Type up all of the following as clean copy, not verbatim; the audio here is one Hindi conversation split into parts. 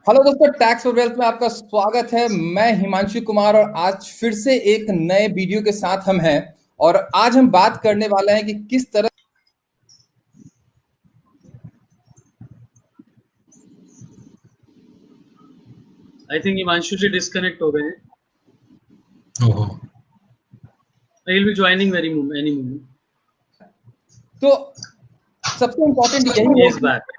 हेलो दोस्तों, टैक्स फॉर वेल्थ में आपका स्वागत है। मैं हिमांशु कुमार और आज फिर से एक नए वीडियो के साथ हम हैं। और आज हम बात करने वाले हैं कि किस तरह I think Himanshu ji disconnect हो गए हैं। ओहो। He will be joining very any moment. तो सबसे इम्पोर्टेंट यही He है is back.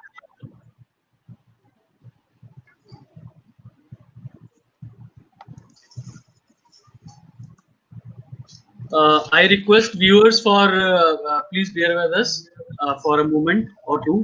I request viewers for please bear with us for a moment or two.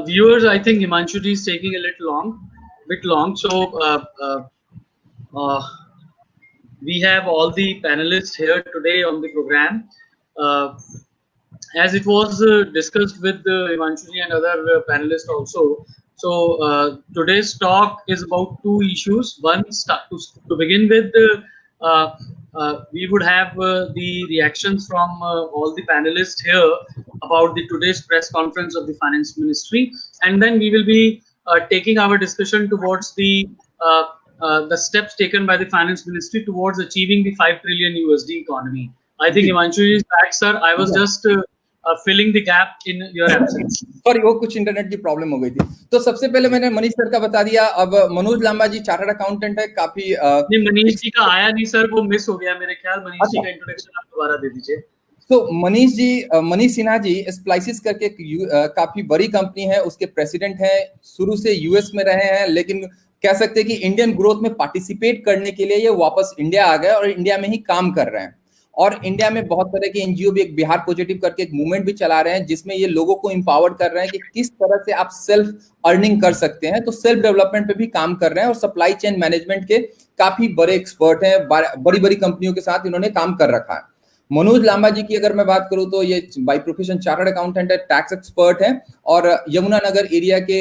Viewers, I think Himanshu ji is taking a bit long. So we have all the panelists here today on the program. As it was discussed with Himanshu ji and other panelists also. So today's talk is about two issues. One, to begin with, we would have the reactions from all the panelists here about the today's press conference of the Finance Ministry, and then we will be taking our discussion towards the steps taken by the Finance Ministry towards achieving the 5 trillion USD economy. I think Himanshu is back, sir. I was just filling the gap in your absence. Sorry, वो कुछ इंटरनेट की प्रॉब्लम हो गई थी। तो सबसे पहले मैंने मनीष सर का बता दिया। अब मनोज लांबा जी चार्टर्ड अकाउंटेंट है, काफी नहीं, मनीष जी का आया नहीं सर, वो मिस हो गया मेरे ख्याल। मनीष जी का इंट्रोडक्शन आप दोबारा दे दीजिए। तो मनीष सिन्हा जी स्प्लाइसिस करके काफी बड़ी कंपनी है, उसके प्रेसिडेंट हैं। शुरू से यूएस में रहे हैं, लेकिन कह सकते हैं कि इंडियन ग्रोथ में पार्टिसिपेट करने के लिए ये वापस इंडिया आ गए और इंडिया में ही काम कर रहे हैं। और इंडिया में बहुत तरह के एनजीओ भी, एक बिहार पॉजिटिव करके एक मूवमेंट भी चला रहे हैं, जिसमें ये लोगों को एम्पावर कर रहे हैं कि किस तरह से आप सेल्फ अर्निंग कर सकते हैं। तो सेल्फ डेवलपमेंट पे भी काम कर रहे हैं और सप्लाई चेन मैनेजमेंट के काफी बड़े एक्सपर्ट हैं। बड़ी बड़ी कंपनियों के साथ इन्होंने काम कर रखा है। मनोज लांबा जी की अगर मैं बात करूं तो ये बाय प्रोफेशन चार्टर्ड अकाउंटेंट है, टैक्स एक्सपर्ट है और यमुनानगर एरिया के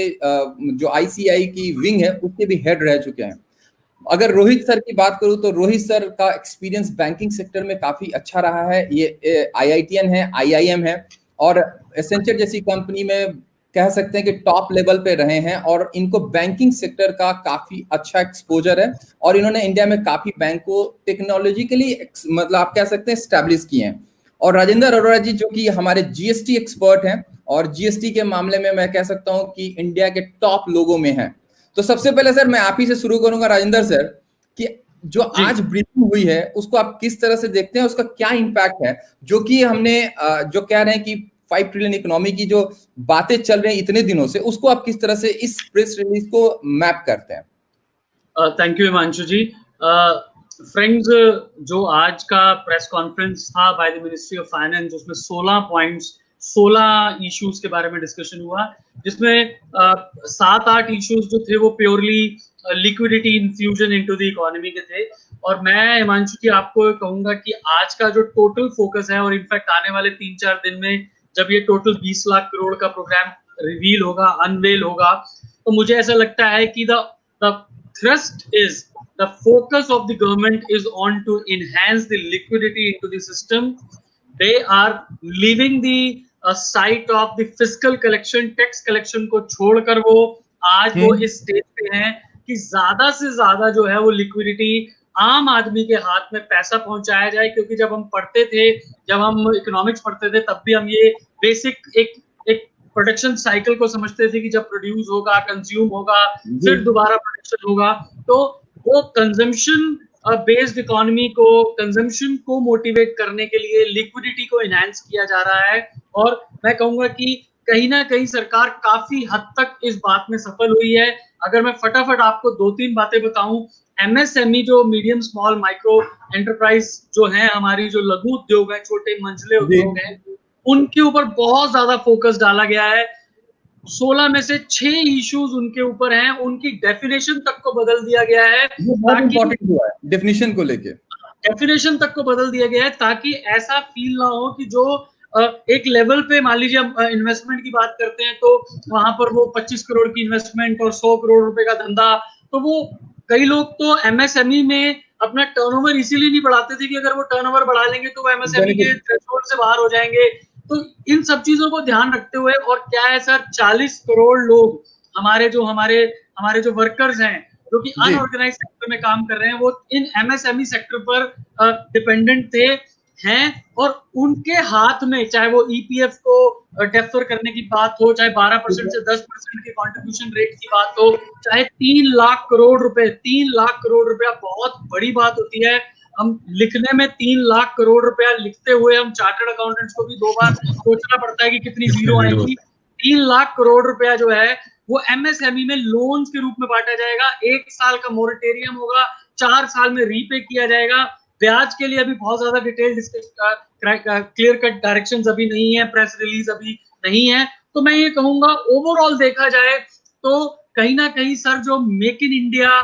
जो आईसीआई की विंग है उसके भी हेड रह चुके हैं। अगर रोहित सर की बात करूं तो रोहित सर का एक्सपीरियंस बैंकिंग सेक्टर में काफी अच्छा रहा है। ये आईआईटीएन है, आईआईएम है और एसेंचर जैसी कंपनी में कह सकते हैं कि टॉप लेवल पे रहे हैं और इनको बैंकिंग सेक्टर का काफी अच्छा एक्सपोजर है और इन्होंने इंडिया में काफी बैंक को टेक्नोलॉजिकली मतलब आप कह सकते हैं एस्टैब्लिश किए हैं। और राजेंद्र अरोड़ा जी जो कि हमारे जीएसटी एक्सपर्ट हैं और जीएसटी के मामले में मैं कह सकता हूं कि इंडिया के टॉप लोगों में हैं। तो सबसे पहले सर मैं आप ही से शुरू करूंगा राजेंद्र सर, कि जो आज ब्रीफिंग हुई है उसको आप किस तरह से देखते हैं, उसका क्या इम्पैक्ट है, जो कि हमने जो कह रहे हैं कि 5 ट्रिलियन इकोनॉमी की जो बातें चल रही हैं इतने दिनों से, उसको आप किस तरह से इस प्रेस रिलीज को मैप करते हैं? Thank you Himanshu ji. Friends, जो आज का प्रेस कॉन्फ्रेंस था by the ministry of finance, उसमें 16 पॉइंट्स, 16 इश्यूज के बारे में डिस्कशन हुआ, जिसमें 7-8 इश्यूज जो थे वो purely liquidity infusion into the economy के थे। और मैं हिमांशु जी आपको कहूंगा कि आज का जो टोटल फोकस है, और इनफैक्ट आने वाले 3-4 दिन में जब ये टोटल 20 लाख करोड़ का प्रोग्राम रिवील होगा, अनवेल होगा, तो मुझे ऐसा लगता है कि the thrust is, the focus of the government is on to enhance the liquidity into the system. They are leaving the site of the fiscal collection, tax collection को छोड़कर वो आज वो इस स्टेज पे हैं कि ज्यादा से ज्यादा जो है वो लिक्विडिटी आम आदमी के हाथ में पैसा पहुंचाया जाए। क्योंकि जब हम पढ़ते थे, जब हम इकोनॉमिक्स पढ़ते थे, तब भी हम ये बेसिक एक प्रोडक्शन साइकिल को समझते थे कि जब प्रोड्यूस होगा, कंज्यूम होगा, फिर दोबारा प्रोडक्शन होगा। तो वो कंजम्पशन बेस्ड इकोनॉमी को, कंजम्पशन को मोटिवेट करने के लिए लिक्विडिटी को एनहांस किया जा रहा है। और मैं कहूंगा कि कहीं ना कहीं सरकार काफी हद तक इस बात में सफल हुई है। अगर मैं फटाफट आपको 2-3 बातें बताऊं, एमएसएमई जो मीडियम स्मॉल माइक्रो एंटरप्राइज जो है, हमारी जो लघु उद्योग है, छोटे मंझले उद्योग हैं, उनके ऊपर बहुत ज्यादा फोकस डाला गया है। 16 में से 6 इश्यूज उनके ऊपर हैं। उनकी डेफिनेशन तक को बदल दिया गया है, डेफिनेशन को लेके डेफिनेशन तक को बदल दिया गया है ताकि ऐसा फील ना हो कि जो एक लेवल पे मान लीजिए हम इन्वेस्टमेंट की बात करते हैं तो वहां पर वो 25 करोड़ की इन्वेस्टमेंट और 100 करोड़ रुपए का धंधा, तो वो कई लोग तो एमएसएमई में अपना टर्नओवर इसीलिए नहीं बढ़ाते थे कि अगर वो टर्नओवर बढ़ा लेंगे तो वो एमएसएमई के थ्रेशोल्ड से बाहर हो जाएंगे। तो इन सब चीजों को ध्यान रखते हुए, और क्या है सर, 40 करोड़ लोग हमारे जो वर्कर्स हैं जो कि अनऑर्गेनाइज सेक्टर में काम कर रहे हैं, वो इन एमएसएमई सेक्टर पर डिपेंडेंट थे हैं, और उनके हाथ में चाहे वो ईपीएफ को डेफर करने की बात हो, चाहे 12% से 10% की कंट्रीब्यूशन रेट की बात हो, चाहे 3 लाख करोड़ रुपए, 3 लाख करोड़ रुपया बहुत बड़ी बात होती है। हम लिखने में 3 लाख करोड़ रुपया लिखते हुए हम चार्टर्ड अकाउंटेंट्स को भी 2 बार सोचना पड़ता है कि कितनी जीरो आएंगी। 3 लाख करोड़ रुपया जो है वो एमएसएमई में लोन्स के रूप में बांटा जाएगा। 1 साल का मोरेटोरियम होगा, 4 साल में रीपे किया जाएगा। ब्याज के लिए अभी बहुत ज्यादा डिटेल क्लियर कट डायरेक्शंस अभी नहीं है, प्रेस रिलीज अभी नहीं है। तो मैं ये कहूंगा ओवरऑल देखा जाए तो कहीं ना कहीं सर जो make in India,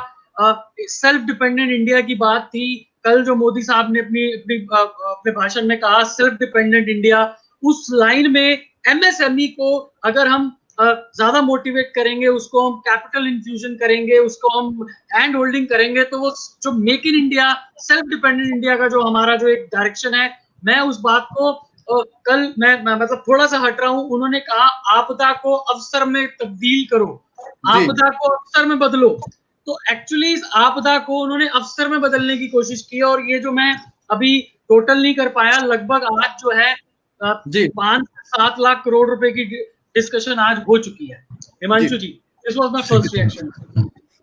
self dependent India की बात थी, कल जो मोदी साहब ने अपने भाषण में कहा सेल्फ डिपेंडेंट इंडिया, उस लाइन में एमएसएमई को अगर हम ज्यादा मोटिवेट करेंगे, उसको हम कैपिटल इन्फ्यूजन करेंगे, उसको हम हैंड होल्डिंग करेंगे, तो वो जो make in India, self dependent India का जो हमारा जो एक डायरेक्शन है, मैं उस बात को कल मैं मतलब थोड़ा सा हट रहा हूं। उन्होंने कहा आपदा को अवसर में तब्दील करो, आपदा को अवसर में बदलो। तो एक्चुअली इस आपदा को उन्होंने अवसर में बदलने की कोशिश की, और ये जो मैं अभी टोटल नहीं कर पाया, लगभग आज जो है 5 से 7 लाख करोड़ रुपए की डिस्कशन आज हो चुकी है। Himanshu ji, this was my first reaction.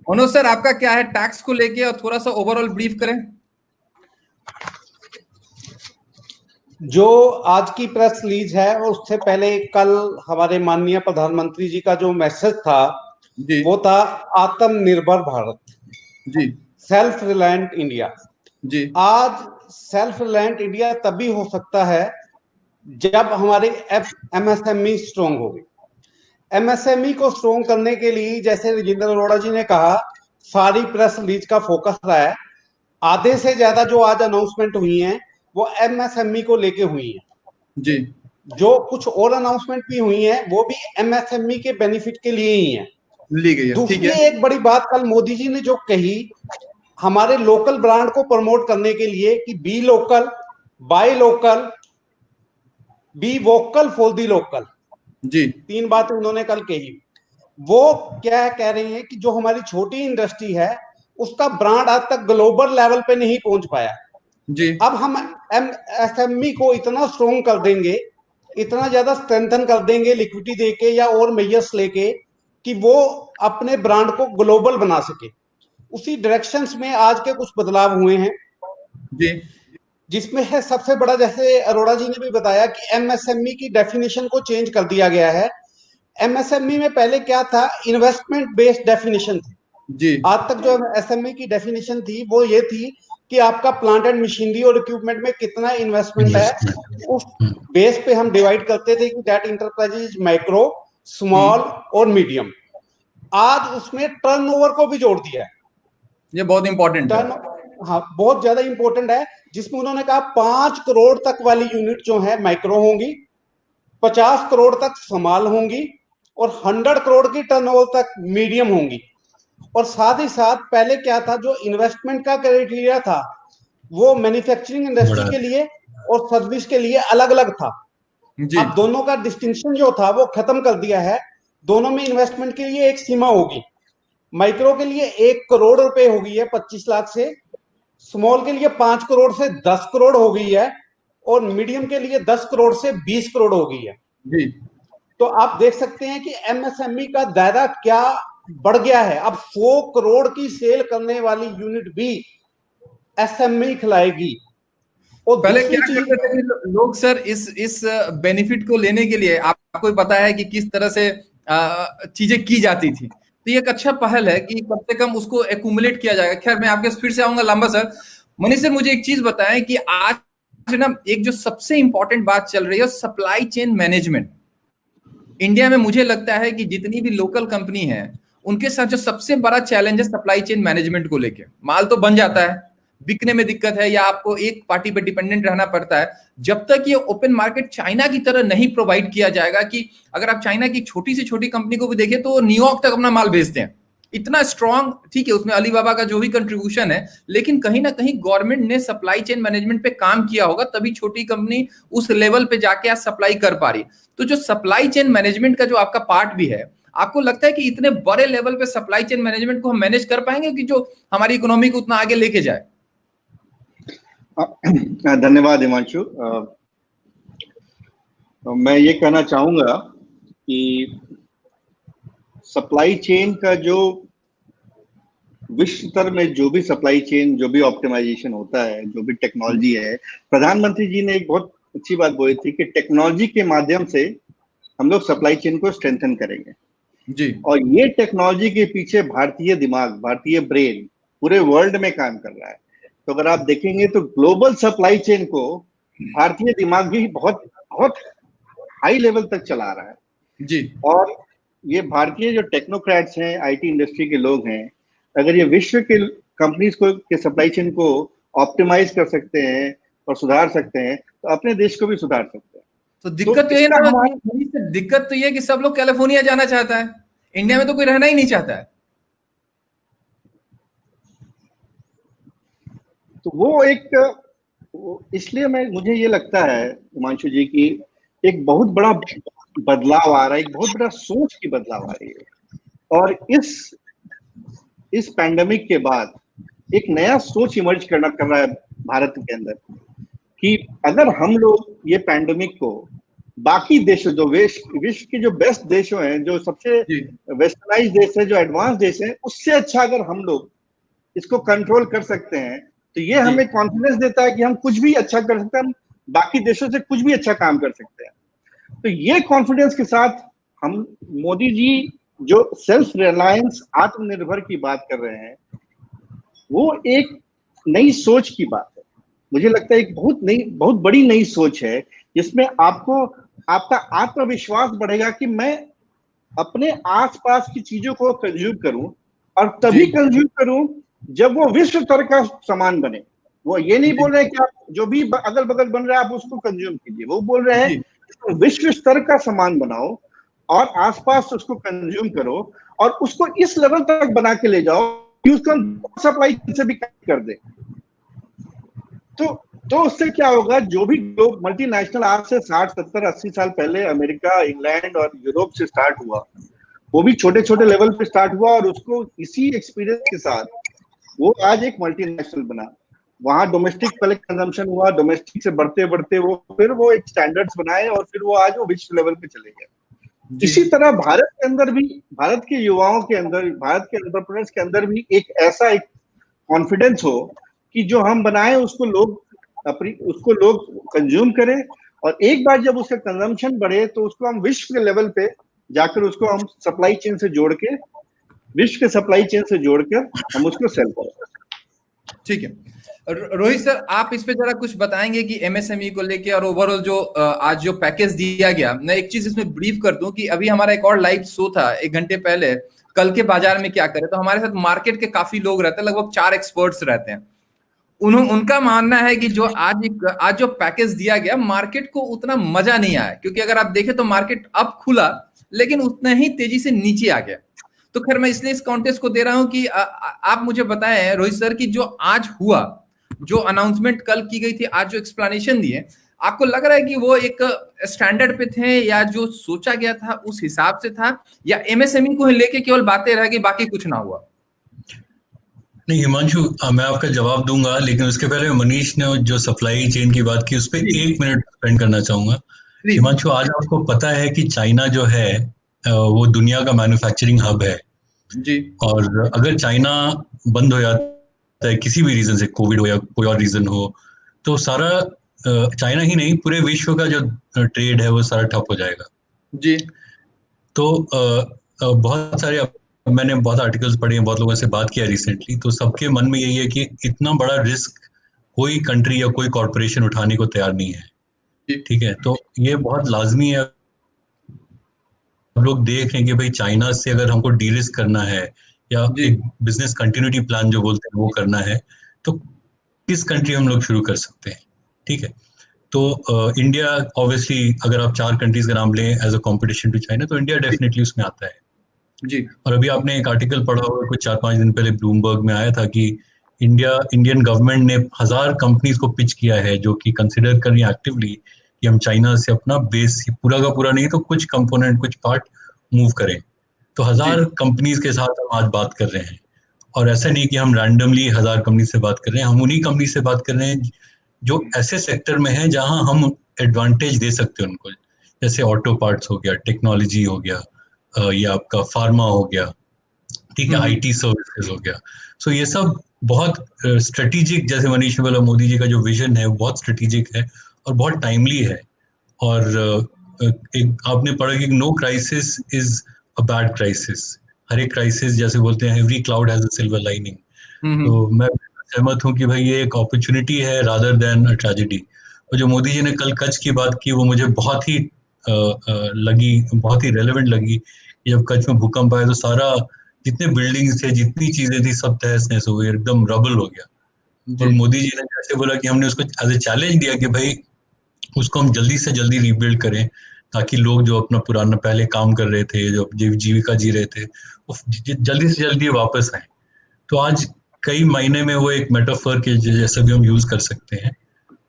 Manoj sir, आपका क्या है टैक्स को लेके, और थोड़ा सा ओवरऑल ब्रीफ करें। जो आज की प्रेस रिलीज है और उससे पहले कल हमारे माननीय प्रधानमंत्री जी का जो मैसेज था वो था आत्मनिर्भर भारत जी, सेल्फ रिलायंट इंडिया जी। आज सेल्फ रिलायंट इंडिया तभी हो सकता है जब हमारे एमएसएमई स्ट्रॉन्ग होगी। एमएसएमई को स्ट्रॉन्ग करने के लिए, जैसे राजेंद्र अरोड़ा जी ने कहा, सारी प्रेस रिलीज का फोकस रहा है। आधे से ज्यादा जो आज अनाउंसमेंट हुई हैं वो एमएसएमई को लेके हुई हैं जी। जो कुछ और अनाउंसमेंट भी हुई हैं वो भी एमएसएमई के बेनिफिट के लिए ही हैं, ली गई है। दूसरी एक बड़ी बात कल मोदी जी ने जो कही हमारे लोकल ब्रांड को प्रमोट करने के लिए कि be local, buy local, be vocal for the local, जी। 3 बातें उन्होंने कल कही। वो क्या कह रही हैं कि जो हमारी छोटी इंडस्ट्री है उसका ब्रांड आज तक ग्लोबल लेवल पे नहीं पहुंच पाया जी। अब हम एमएसएमई को इतना स्ट्रॉन्ग कर देंगे, इतना ज्यादा स्ट्रेंथन कर देंगे लिक्विडिटी देके या और मेजर्स लेके कि वो अपने ब्रांड को ग्लोबल बना सके। उसी डायरेक्शंस में आज के कुछ बदलाव हुए हैं जी, जिसमें है सबसे बड़ा, जैसे अरोड़ा जी ने भी बताया कि एमएसएमई की डेफिनेशन को चेंज कर दिया गया है। एमएसएमई में पहले क्या था, इन्वेस्टमेंट बेस्ड डेफिनेशन थी जी। आज तक जो एमएसएमई की डेफिनेशन थी वो ये थी कि आपका प्लांट एंड मशीनरी और इक्विपमेंट में कितना इन्वेस्टमेंट है, उस बेस पे हम डिवाइड करते थे कि that enterprise is micro, small और मीडियम। आज उसमें टर्नओवर को भी जोड़ दिया है। ये बहुत इंपॉर्टेंट है। हाँ, बहुत ज्यादा इंपॉर्टेंट है, जिसमें उन्होंने कहा 5 करोड़ तक वाली यूनिट जो है माइक्रो होंगी, 50 करोड़ तक स्मॉल होंगी और 100 करोड़ की टर्नओवर तक मीडियम होंगी। और साथ ही साथ पहले क्या था, जो इन्वेस्टमेंट का क्राइटेरिया था वो मैन्युफैक्चरिंग इंडस्ट्री के लिए और सर्विस के लिए अलग अलग था। अब दोनों का डिस्टिंक्शन जो था वो खत्म कर दिया है। दोनों में इन्वेस्टमेंट के लिए एक सीमा होगी। माइक्रो के लिए 1 करोड़ रुपए हो गई है 25 लाख से, स्मॉल के लिए 5 करोड़ से 10 करोड़ हो गई है और मीडियम के लिए 10 करोड़ से 20 करोड़ हो गई है जी। तो आप देख सकते हैं कि एमएसएमई का दायरा क्या बढ़ गया है। अब 100 करोड़ की सेल करने वाली यूनिट भी एसएमई खिलाएगी। और पहले क्या करते थे लोग सर, इस बेनिफिट को लेने के लिए आपको पता है कि किस तरह से चीजें की जाती थी। तो ये एक अच्छा पहल है कि कम से कम उसको एक्यूमुलेट किया जाएगा। खैर, मैं आपके फिर से आऊंगा लंबा सर। मनीष सर, मुझे एक चीज बताएं कि आज ना एक जो सबसे इंपॉर्टेंट बात चल रही है सप्लाई चेन मैनेजमेंट। इंडिया में मुझे लगता है कि जितनी भी लोकल कंपनी है उनके साथ जो सबसे बड़ा चैलेंज है सप्लाई चेन मैनेजमेंट को लेके। माल तो बन जाता है बिकने में दिक्कत है या आपको एक पार्टी पे डिपेंडेंट रहना पड़ता है, जब तक ये ओपन मार्केट चाइना की तरह नहीं प्रोवाइड किया जाएगा, कि अगर आप चाइना की छोटी से छोटी कंपनी को भी देखें तो न्यूयॉर्क तक अपना माल भेजते हैं, इतना स्ट्रांग, ठीक है उसमें अलीबाबा का जो भी कंट्रीब्यूशन है, लेकिन कहीं ना कहीं गवर्नमेंट ने सप्लाई चेन मैनेजमेंट पे काम किया होगा, तभी छोटी कंपनी उस लेवल पे जाके आज सप्लाई कर पा रही। तो जो सप्लाई चेन मैनेजमेंट का जो आपका पार्ट भी है, आपको लगता है कि इतने बड़े लेवल पे सप्लाई चेन मैनेजमेंट को हम मैनेज कर पाएंगे कि जो हमारी इकोनॉमी को उतना आगे लेके जाए? धन्यवाद हिमांशु। मैं ये कहना चाहूंगा कि सप्लाई चेन का जो विश्व स्तर में जो भी सप्लाई चेन, जो भी ऑप्टिमाइजेशन होता है, जो भी टेक्नोलॉजी है, प्रधानमंत्री जी ने एक बहुत अच्छी बात बोली थी कि टेक्नोलॉजी के माध्यम से हम लोग सप्लाई चेन को स्ट्रेंथन करेंगे जी। और ये टेक्नोलॉजी के पीछे भारतीय दिमाग, भारतीय ब्रेन पूरे वर्ल्ड में काम कर रहा है। तो अगर आप देखेंगे तो ग्लोबल सप्लाई चेन को भारतीय दिमाग भी बहुत बहुत हाई लेवल तक चला रहा है जी। और ये भारतीय जो टेक्नोक्रेट्स हैं, आईटी इंडस्ट्री के लोग हैं, अगर ये विश्व के कंपनीज को के सप्लाई चेन को ऑप्टिमाइज कर सकते हैं और सुधार सकते हैं तो अपने देश को भी सुधार सकते हैं। तो दिक्कत ये है, दिक्कत तो ये कि सब लोग कैलिफोर्निया जाना चाहता है, इंडिया में तो कोई रहना ही नहीं चाहता है। तो वो एक, इसलिए मुझे ये लगता है हिमांशु जी की एक बहुत बड़ा बदलाव आ रहा है, एक बहुत बड़ा सोच की बदलाव आ रही है और इस पैंडेमिक के बाद एक नया सोच इमर्ज कर रहा है भारत के अंदर कि अगर हम लोग ये पैंडेमिक को बाकी देशों, जो विश्व के जो बेस्ट देशों हैं, जो सबसे वेस्टर्नाइज देश है, जो एडवांस देश है, उससे अच्छा अगर हम लोग इसको कंट्रोल कर सकते हैं तो ये हमें कॉन्फिडेंस देता है कि हम कुछ भी अच्छा कर सकते हैं, हम बाकी देशों से कुछ भी अच्छा काम कर सकते हैं। तो ये कॉन्फिडेंस के साथ हम मोदी जी जो सेल्फ रिलायंस, आत्मनिर्भर की बात कर रहे हैं, वो एक नई सोच की बात है। मुझे लगता है एक बहुत बड़ी नई सोच है जिसमें आपका आत्मविश्वास बढ़ेगा कि मैं अपने आसपास की चीजों को कंज्यूम करूं और तभी कंज्यूम करूं जब वो विश्व स्तर का सामान बने। वो ये नहीं बोल रहे कि आप जो भी अगल बगल बन रहा है आप उसको कंज्यूम कीजिए, वो बोल रहे हैं तो विश्व स्तर का सामान बनाओ और आसपास उसको कंज्यूम करो और उसको इस लेवल तक बना के ले जाओ कि उसको सप्लाई से भी कर दे। तो उससे क्या होगा, जो भी लोग मल्टीनेशनल आज से 60, 70, 80 साल पहले अमेरिका, इंग्लैंड और यूरोप से स्टार्ट हुआ, वो भी छोटे छोटे लेवल पे स्टार्ट हुआ और उसको इसी एक्सपीरियंस के साथ वो आज एक मल्टीनेशनल बना। वहां डोमेस्टिक पहले कंजम्पशन हुआ, डोमेस्टिक से बढ़ते बढ़ते फिर वो एक स्टैंडर्ड्स बनाए और फिर वो आज वो विश्व लेवल पे चले गए। इसी तरह भारत के अंदर भी, भारत के युवाओं के अंदर, भारत के एंटरप्रेन्योर्स के अंदर भी एक ऐसा एक कॉन्फिडेंस हो कि जो हम बनाए उसको लोग कंज्यूम करें और एक बार जब उसका कंजम्पशन बढ़े तो उसको हम विश्व के लेवल पे जाकर उसको हम सप्लाई चेन से जोड़ के, विश्व के सप्लाई चेन से जोड़कर हम उसको सेल करें। ठीक है रोहित सर, आप इस पे जरा कुछ बताएंगे कि एमएसएमई को लेके और ओवरऑल जो आज जो पैकेज दिया गया। मैं एक चीज इसमें ब्रीफ कर दूं कि अभी हमारा एक और लाइव शो था 1 घंटे पहले, कल के बाजार में क्या करे, तो हमारे साथ मार्केट के काफी लोग रहते हैं, लगभग 4 एक्सपर्ट्स रहते हैं। उनका मानना है कि जो आज जो पैकेज दिया गया, मार्केट को उतना मजा नहीं आया, क्योंकि अगर आप देखें तो मार्केट अब खुला लेकिन उतना ही तेजी से नीचे आ गया। तो खैर मैं इसलिए इस कॉन्टेस्ट को दे रहा हूं कि आप मुझे बताएं रोहित सर कि जो आज हुआ, जो अनाउंसमेंट कल की गई थी, आज जो एक्सप्लेनेशन दिए, आपको लग रहा है कि वो एक स्टैंडर्ड पे थे या जो सोचा गया था उस हिसाब से था, या एमएसएमई को लेके केवल बातें रह गई, बाकी कुछ ना हुआ? नहीं हिमांशु, मैं आपका जवाब दूंगा, लेकिन उसके पहले मनीष ने जो सप्लाई चेन की बात की उस पर 1 मिनट स्पेंड करना चाहूंगा। हिमांशु, आज आपको पता है कि चाइना जो है वो दुनिया का मैन्युफैक्चरिंग हब है जी, और अगर चाइना बंद हो जाता है किसी भी रीजन से, कोविड हो या कोई और रीजन हो, तो सारा चाइना ही नहीं पूरे विश्व का जो ट्रेड है वो सारा ठप हो जाएगा जी। तो बहुत सारे, मैंने बहुत आर्टिकल्स पढ़े हैं, बहुत लोगों से बात किया रिसेंटली, तो सबके मन में यही है कि इतना बड़ा रिस्क कोई कंट्री या कोई कॉर्पोरेशन उठाने को तैयार नहीं है। ठीक है, तो ये बहुत लाजमी है हम लोग देख रहे हैं कि भाई चाइना से अगर हमको डीरिस्क करना है या एक बिजनेस कंटिन्यूटी प्लान जो बोलते हैं वो करना है, तो किस कंट्री हम लोग शुरू कर सकते हैं, ठीक है। तो इंडिया ऑब्वियसली, अगर आप 4 कंट्रीज का नाम लें as a competition to China, तो इंडिया डेफिनेटली उसमें आता है जी। और अभी आपने एक आर्टिकल पढ़ा होगा कुछ 4-5 दिन पहले ब्लूमबर्ग में आया था कि इंडियन गवर्नमेंट ने 1000 कंपनीज को पिच किया है जो कि कंसिडर कर रही है एक्टिवली कि हम चाइना से अपना बेस पूरा का पूरा नहीं तो कुछ कंपोनेंट, कुछ पार्ट मूव करें। तो 1000 कंपनीज के साथ हम आज बात कर रहे हैं और ऐसा नहीं कि हम रैंडमली 1000 कंपनी से बात कर रहे हैं, हम उन्हीं कंपनी से बात कर रहे हैं जो ऐसे सेक्टर में है जहां हम एडवांटेज दे सकते हैं उनको, जैसे ऑटो पार्ट्स हो गया, टेक्नोलॉजी हो गया, या आपका फार्मा हो गया, ठीक है, आईटी सर्विसेज हो गया। सो ये सब बहुत स्ट्रेटेजिक, जैसे मनीष ने बोला, मोदी जी का जो विजन है वो बहुत स्ट्रेटेजिक है और बहुत टाइमली है। और एक आपने पढ़ा कि no crisis is a bad crisis, हर एक क्राइसिस, जैसे बोलते हैं every cloud has a silver lining. तो मैं सहमत हूँ कि भाई ये एक अपॉर्चुनिटी है रादर देन अ ट्रेजेडी। और जो मोदी जी ने कल कच्छ की बात की वो मुझे बहुत ही लगी, बहुत ही रेलेवेंट लगी। जब कच्छ में भूकंप आया तो सारा जितने बिल्डिंग्स थे, जितनी चीजें थी, सब तहस नहस हो गई, एकदम रबल हो गया। और मोदी जी ने जैसे बोला कि हमने उसको एज ए चैलेंज दिया कि भाई उसको हम जल्दी से जल्दी रीबिल्ड करें ताकि लोग जो अपना पुराना पहले काम कर रहे थे, जो जीविका जी रहे थे, वो जल्दी से जल्दी वापस आए। तो आज कई महीने में वो एक मेटाफर के जैसा भी हम यूज कर सकते हैं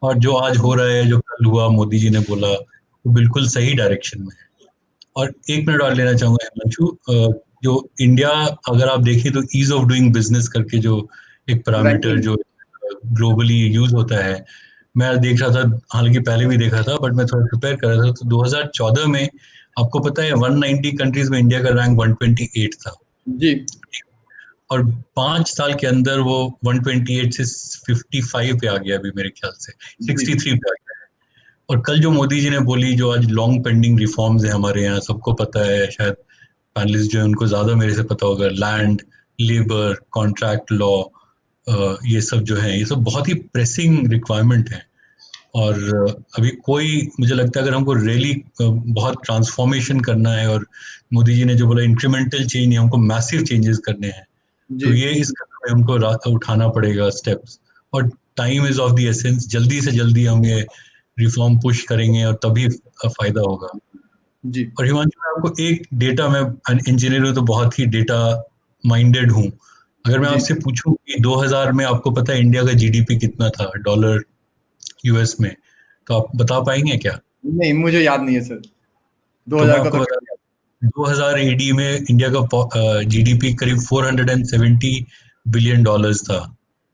और जो आज हो रहा है, जो कल हुआ, मोदी जी ने बोला, वो बिल्कुल सही डायरेक्शन में है। और एक मिनट और लेना चाहूंगा हिमांशु, जो इंडिया, अगर आप देखिए तो ईज ऑफ डूइंग बिजनेस करके जो एक पैरामीटर जो ग्लोबली यूज होता है, मैं देख रहा था, हालांकि पहले भी देखा था बट मैं थोड़ा प्रिपेयर कर रहा था, तो 2014 में आपको पता है 190 कंट्रीज में इंडिया का रैंक 128 था जी। और 5 साल के अंदर वो 128 से 55 पे आ गया, अभी मेरे ख्याल से 63 पे आ गया है। और कल जो मोदी जी ने बोली, जो आज लॉन्ग पेंडिंग रिफॉर्म्स है हमारे यहाँ, सबको पता है, शायद पैनलिस्ट जो है उनको ज्यादा मेरे से पता होगा, लैंड, लेबर, कॉन्ट्रैक्ट लॉ, ये सब जो है, ये सब बहुत ही प्रेसिंग रिक्वायरमेंट है। और अभी कोई, मुझे लगता है अगर हमको रियली बहुत ट्रांसफॉर्मेशन करना है, और मोदी जी ने जो बोला इंक्रीमेंटल चेंज, हमको मैसिव चेंजेस करने हैं, तो ये इस कदम में हमको उठाना पड़ेगा स्टेप्स, और time is of the essence. जल्दी से जल्दी हम ये रिफॉर्म पुश करेंगे और तभी फायदा होगा जी। और हिमांशु, मैं आपको एक डेटा, मैं इंजीनियर हूँ तो बहुत ही डेटा माइंडेड हूँ। अगर मैं आपसे पूछूं कि 2000 में आपको पता है इंडिया का जीडीपी कितना था डॉलर यूएस में, तो आप बता पाएंगे क्या? नहीं, मुझे याद नहीं है सर। 2000 का तो 2000 एडी में इंडिया का जीडीपी करीब 470 बिलियन डॉलर्स था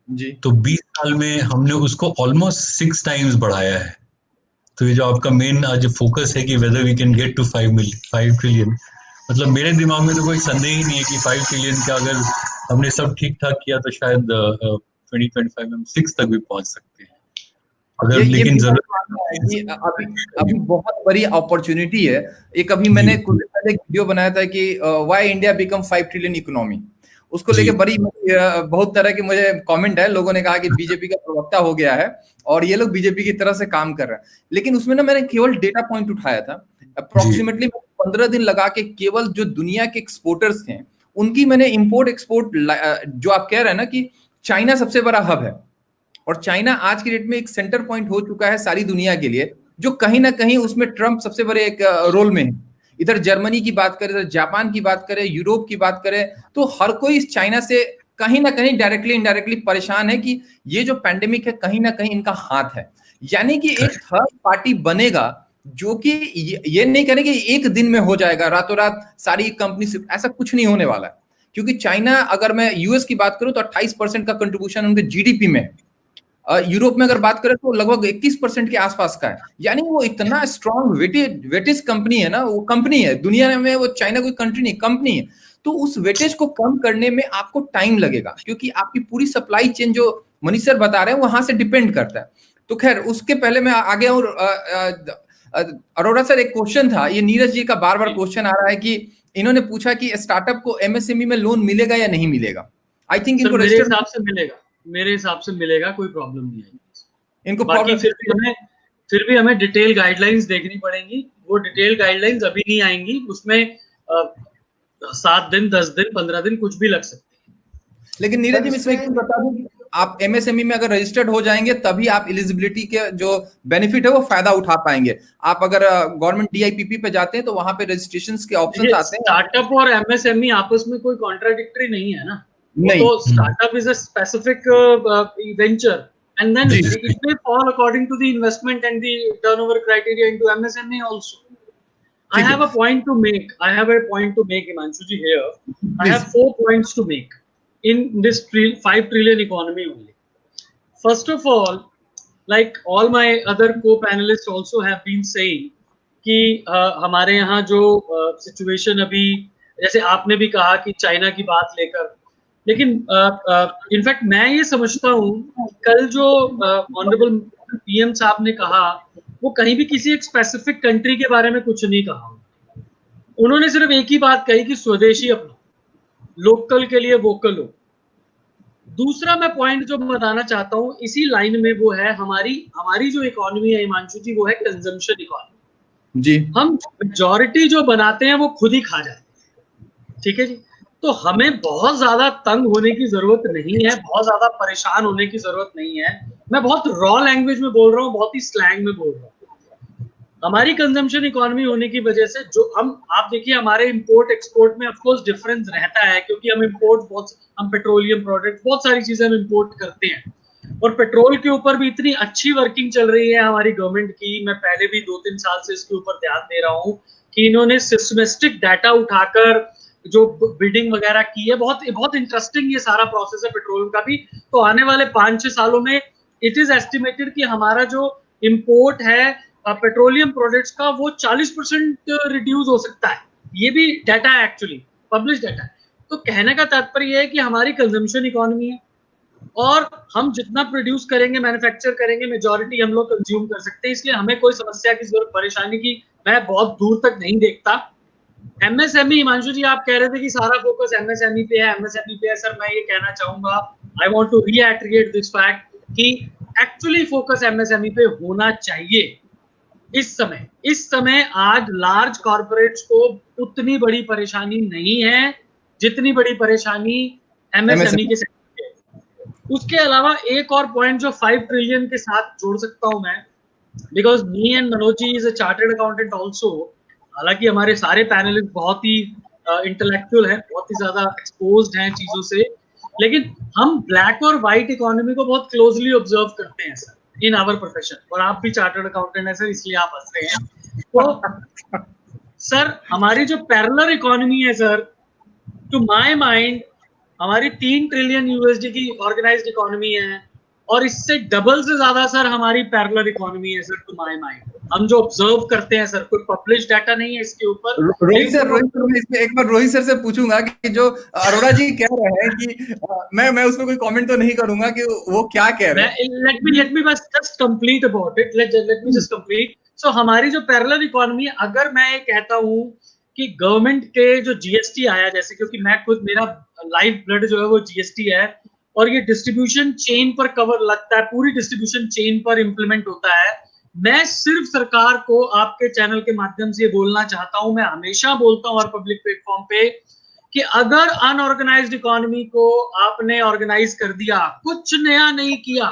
जी। तो 20 साल में हमने उसको ऑलमोस्ट 6 टाइम्स बढ़ाया है। तो ये जो आपका मेन आज फोकस है कि whether we can get to 5 trillion, मतलब मेरे दिमाग में तो कोई संदेह ही नहीं है कि 5 ट्रिलियन का अगर हमने सब ठीक ठाक किया तो शायद 2025 में 6 तक भी पहुंच सकते हैं, अगर लेकिन जरूरत है कि अभी बहुत बड़ी अपॉर्चुनिटी है। एक अभी मैंने कुछ दिन पहले एक वीडियो बनाया था कि why India become 5 trillion economy, उसको लेके बड़ी बहुत तरह के मुझे कमेंट है, लोगों ने कहा कि बीजेपी का प्रवक्ता हो गया है और ये लोग बीजेपी की तरह से काम कर रहे हैं। लेकिन उसमें ना मैंने केवल डेटा पॉइंट उठाया था, अप्रोक्सीमेटली 15 दिन लगा के केवल जो दुनिया के एक्सपोर्टर्स थे उनकी मैंने इंपोर्ट एक्सपोर्ट, जो आप कह रहे हैं ना कि चाइना सबसे बड़ा हब है और चाइना आज की डेट में एक सेंटर पॉइंट हो चुका है सारी दुनिया के लिए, जो कहीं ना कहीं उसमें ट्रंप सबसे बड़े एक रोल में है। इधर जर्मनी की बात करें, इधर जापान की बात करें, यूरोप की बात करें, तो हर कोई इस चाइना से कहीं ना कहीं डायरेक्टली इनडायरेक्टली परेशान है कि ये जो पैंडेमिक है कहीं ना कहीं इनका हाथ है। यानी कि एक थर्ड पार्टी बनेगा जो कि ये नहीं करेंगे एक दिन में हो जाएगा रातों रात सारी कंपनी से, ऐसा कुछ नहीं होने वाला है। क्योंकि चाइना, अगर मैं यूएस की बात करूं तो 28% का कंट्रीब्यूशन उनके जीडीपी में है, यूरोप में अगर बात करें तो लगभग 21% के आसपास का है। यानी वो इतना स्ट्रॉन्ग वेटेज कंपनी है ना, वो कंपनी है दुनिया में, वो चाइना कोई कंट्री नहीं, कंपनी है। तो उस वेटेज को कम करने में आपको टाइम लगेगा क्योंकि आपकी पूरी सप्लाई चेन जो मनीष सर बता रहे हैं वहां से डिपेंड करता है। तो खैर उसके पहले मैं आगे, और अरोड़ा सर एक क्वेश्चन था, ये नीरज जी का बार बार क्वेश्चन आ रहा है कि इन्होंने पूछा कि स्टार्टअप को एमएसएमई में लोन मिलेगा या नहीं मिलेगा। आई थिंक इनको मेरे हिसाब से मिलेगा, मेरे हिसाब से मिलेगा, कोई प्रॉब्लम नहीं है इनको। बाकी फिर भी हमें डिटेल गाइडलाइंस देखनी पड़ेंगी। वो डिटेल गाइडलाइंस अभी नहीं आएंगी, उसमें 7 दिन, 10 दिन, 15 दिन कुछ भी लग सकते हैं। लेकिन नीरज जी, इसमें बता दूं कि आप एमएसएमई में अगर रजिस्टर्ड हो जाएंगे तभी आप एलिजिबिलिटी के जो बेनिफिट है वो फायदा उठा पाएंगे। आप अगर गवर्नमेंट डीआईपीपी पे जाते हैं तो वहां पे रजिस्ट्रेशंस के ऑप्शंस आते हैं। स्टार्टअप और एमएसएमई आपस में कोई कॉन्ट्राडिक्टरी नहीं है ना, नहीं, तो startup is a specific venture and then it may fall according to the investment and the turnover criteria into MSME also. I have a point to make. Himanshu ji, here. I have 4 points to make in this 5 trillion economy only. First of all, like all my other co-panelists also have been saying कि हमारे यहाँ जो situation अभी, जैसे आपने भी कहा कि चाइना की बात लेकर, लेकिन इनफैक्ट मैं ये समझता हूँ कल जो ऑनरेबल पीएम साहब ने कहा वो कहीं भी किसी एक स्पेसिफिक कंट्री के बारे में कुछ नहीं कहा। उन्होंने सिर्फ एक ही बात कही कि स्वदेशी अपनाओ, लोकल के लिए वोकल हो। दूसरा मैं पॉइंट जो बताना चाहता हूँ इसी लाइन में वो है हमारी जो इकोनॉमी है हिमांशु जी, वो है कंजम्पशन इकोनॉमी जी। हम मेजॉरिटी जो बनाते हैं वो खुद ही खा जाते हैं, ठीक है जी। तो हमें बहुत ज्यादा तंग होने की जरूरत नहीं है, बहुत ज्यादा परेशान होने की जरूरत नहीं है। मैं बहुत रॉ लैंग्वेज में बोल रहा हूँ, बहुत ही स्लैंग में बोल रहा हूँ। हमारी कंजम्पशन इकोनॉमी होने की वजह से जो आप देखिए हमारे इंपोर्ट एक्सपोर्ट में ऑफ कोर्स डिफरेंस रहता है, क्योंकि हम पेट्रोलियम प्रोडक्ट बहुत सारी चीजें हम इंपोर्ट करते हैं, और पेट्रोल के ऊपर भी इतनी अच्छी वर्किंग चल रही है हमारी गवर्नमेंट की। मैं पहले भी 2-3 साल से इसके ऊपर ध्यान दे रहा हूँ कि इन्होंने सिस्टमेटिक डाटा उठाकर जो बिडिंग वगैरह की है, बहुत इंटरेस्टिंग ये सारा प्रोसेस है पेट्रोल का भी। तो आने वाले 5-6 सालों में इट इज एस्टिमेटेड कि हमारा जो इंपोर्ट है पेट्रोलियम प्रोडक्ट्स का वो 40% रिड्यूस हो सकता है। ये भी डाटा है, एक्चुअली पब्लिश डाटा है। तो कहने का तात्पर्य है कि हमारी कंजम्पशन इकोनॉमी है और हम जितना प्रोड्यूस करेंगे, मैन्युफैक्चर करेंगे, मेजॉरिटी हम लोग कंज्यूम कर सकते हैं, इसलिए हमें कोई समस्या की जरूरत, परेशानी की मैं बहुत दूर तक नहीं देखता। एमएसएमई, हिमांशु जी आप कह रहे थे कि सारा फोकस एमएसएमई पे है, सर मैं ये कहना चाहूंगा, I want to reiterate this fact कि एक्चुअली फोकस एमएसएमई पे होना चाहिए। इस समय आज लार्ज कॉर्पोरेट्स को उतनी बड़ी परेशानी नहीं है जितनी बड़ी परेशानी एमएसएमई के सेक्टर में। उसके अलावा एक और पॉइंट जो 5 ट्रिलियन के साथ जोड़ सकता हूं मैं, because me and Manoj ji is a chartered accountant also. हालांकि हमारे सारे पैनलिस्ट बहुत ही इंटेलेक्चुअल हैं, बहुत ही ज्यादा एक्सपोज्ड हैं चीजों से, लेकिन हम ब्लैक और व्हाइट इकोनॉमी को बहुत क्लोजली ऑब्जर्व करते हैं सर इन आवर प्रोफेशन, और आप भी चार्टर्ड अकाउंटेंट है सर, इसलिए आप हंस रहे हैं। तो सर हमारी जो पैरेलल इकोनॉमी है सर, टू माय माइंड हमारी 3 ट्रिलियन यूएसडी की ऑर्गेनाइज्ड इकोनॉमी है, और इससे डबल से ज्यादा सर हमारी पैरेलल इकोनॉमी है सर, टू माय माइंड। हम जो ऑब्जर्व करते हैं सर, कोई पब्लिश डाटा नहीं है इसके ऊपर। रोहित सर मैं इसमें एक बार रोहित सर से पूछूंगा कि जो अरोड़ा जी कह रहे हैं कि मैं उसमें कोई कमेंट तो नहीं करूंगा कि वो क्या कह रहे हैं। लेट मी बस just complete about it, let me just complete. So हमारी जो पैरेलल इकोनॉमी, अगर मैं ये कहता हूँ कि गवर्नमेंट के जो जीएसटी आया, जैसे क्योंकि मैं खुद, मेरा लाइफ ब्लड जो है वो जीएसटी है, और ये डिस्ट्रीब्यूशन चेन पर कवर लगता है, पूरी डिस्ट्रीब्यूशन चेन पर इंप्लीमेंट होता है। मैं सिर्फ सरकार को आपके चैनल के माध्यम से बोलना चाहता हूं, मैं हमेशा बोलता हूं हर पब्लिक प्लेटफॉर्म पे, कि अगर अनऑर्गेनाइज्ड इकोनॉमी को आपने ऑर्गेनाइज कर दिया, कुछ नया नहीं किया,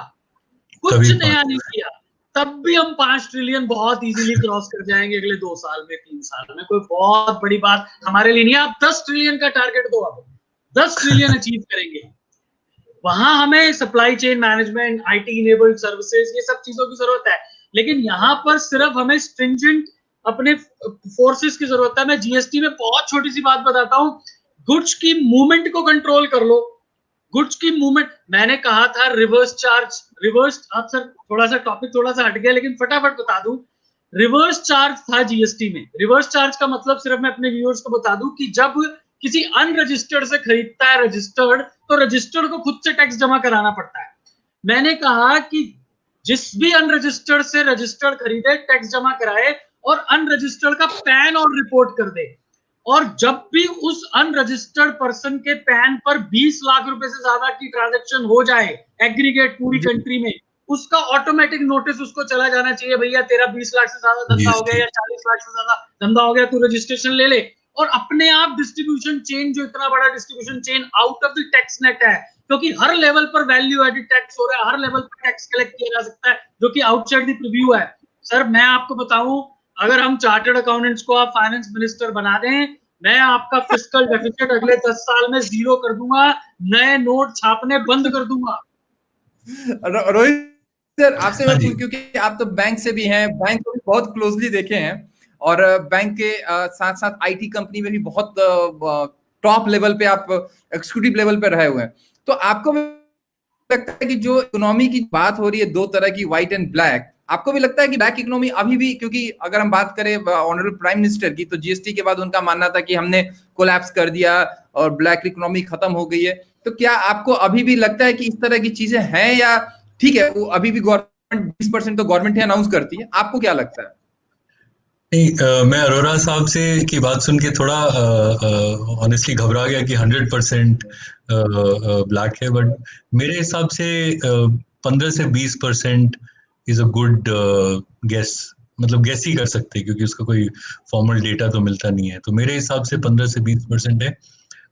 तब भी हम 5 ट्रिलियन बहुत इजीली क्रॉस कर जाएंगे अगले 2 साल में, 3 साल में। कोई बहुत बड़ी बात हमारे लिए नहीं है। आप 10 ट्रिलियन का टारगेट दो, आप 10 ट्रिलियन अचीव करेंगे। वहां हमें supply chain management, IT enabled services, ये सब चीजों की जरूरत है, लेकिन यहाँ पर सिर्फ हमें स्ट्रिंजेंट अपने फोर्सेस की जरूरत है। मैं जीएसटी में बहुत छोटी सी बात बताता हूँ, गुड्स की मूवमेंट को कंट्रोल कर लो। गुड्स की मूवमेंट, मैंने कहा था रिवर्स चार्ज, आप सर थोड़ा सा टॉपिक थोड़ा सा हट गया, लेकिन फटाफट बता दूं, रिवर्स चार्ज था जीएसटी में। रिवर्स चार्ज का मतलब सिर्फ मैं अपने व्यूअर्स को बता दूं कि जब किसी अनरजिस्टर्ड से खरीदता है रजिस्टर्ड, तो रजिस्टर्ड को खुद से टैक्स जमा कराना पड़ता है। मैंने कहा कि जिस भी अनरजिस्टर्ड से रजिस्टर्ड खरीदे, टैक्स जमा कराए और अनरजिस्टर्ड का पैन और रिपोर्ट कर दे, और जब भी उस अनरजिस्टर्ड पर्सन के पैन पर 20 लाख रुपए से ज्यादा की ट्रांजैक्शन हो जाए एग्रीगेट पूरी कंट्री में, उसका ऑटोमेटिक नोटिस उसको चला जाना चाहिए, भैया तेरा 20 लाख से ज्यादा धंधा हो गया या 40 लाख से ज्यादा धंधा हो गया, तू रजिस्ट्रेशन ले ले। और अपने आप डिस्ट्रीब्यूशन चेन, जो इतना बड़ा distribution chain out of the tax net है, क्योंकि हर लेवल पर वैल्यू एडेड टैक्स हो रहा है, हर लेवल पर टैक्स कलेक्ट किया जा सकता है, जो कि आउटसाइड द प्रीव्यू है। सर मैं आपको बताऊं, अगर हम चार्टर्ड अकाउंटेंट्स को आप फाइनेंस मिनिस्टर बना दें, मैं आपका फिस्कल डेफिसिट अगले 10 साल में 0 कर दूंगा, नए नोट छापने बंद कर दूंगा। रोहित सर, आपसे मैं पूछ, क्योंकि आप तो बैंक से भी हैं, बैंक को भी बहुत क्लोजली देखे हैं, और बैंक के साथ साथ आईटी कंपनी में भी बहुत टॉप लेवल पे आप एक्जीक्यूटिव लेवल पे रहे हुए हैं, तो आपको भी लगता है कि जो इकोनॉमी की बात हो रही है, दो तरह की, व्हाइट एंड ब्लैक, आपको भी लगता है कि ब्लैक इकोनॉमी अभी भी, क्योंकि अगर हम बात करें ऑनरेबल प्राइम मिनिस्टर की, तो जीएसटी के बाद उनका मानना था कि हमने कोलैप्स कर दिया और ब्लैक इकोनॉमी खत्म हो गई है, तो क्या आपको अभी भी लगता है कि इस तरह की चीजें हैं, या ठीक है वो अभी भी गवर्नमेंट 20% तो गवर्नमेंट ही अनाउंस करती है, आपको क्या लगता है? नहीं, मैं अरोरा साहब से की बात सुन के थोड़ा ऑनेस्टली घबरा गया कि 100% ब्लैक है, बट मेरे हिसाब से 15 से 20% इज अ गुड गेस, मतलब गेस ही कर सकते हैं क्योंकि उसका कोई फॉर्मल डेटा तो मिलता नहीं है, तो मेरे हिसाब से 15 से 20% है।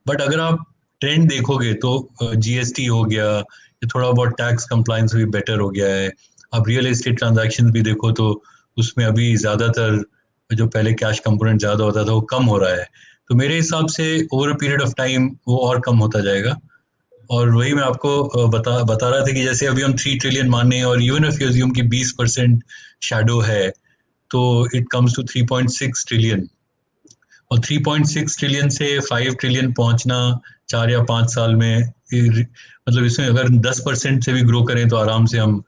बट अगर आप ट्रेंड देखोगे तो जीएसटी हो गया, या थोड़ा बहुत टैक्स कंप्लायंस भी बेटर हो गया है, आप रियल एस्टेट ट्रांजैक्शन भी देखो तो उसमें अभी ज्यादातर जो पहले कैश कंपोनेंट ज्यादा होता था वो कम हो रहा है, तो मेरे हिसाब से over a period of time वो और कम होता जाएगा। और वही मैं आपको बता रहा था कि जैसे अभी हम 3 ट्रिलियन माने, और इवन इफ यू अज्यूम कि 20% शैडो है, तो इट कम्स टू 3.6 ट्रिलियन, और 3.6 ट्रिलियन से 5 ट्रिलियन पहुंचना 4 या 5 साल में, मतलब इसमें अगर 10% से भी ग्रो करें तो आराम से हम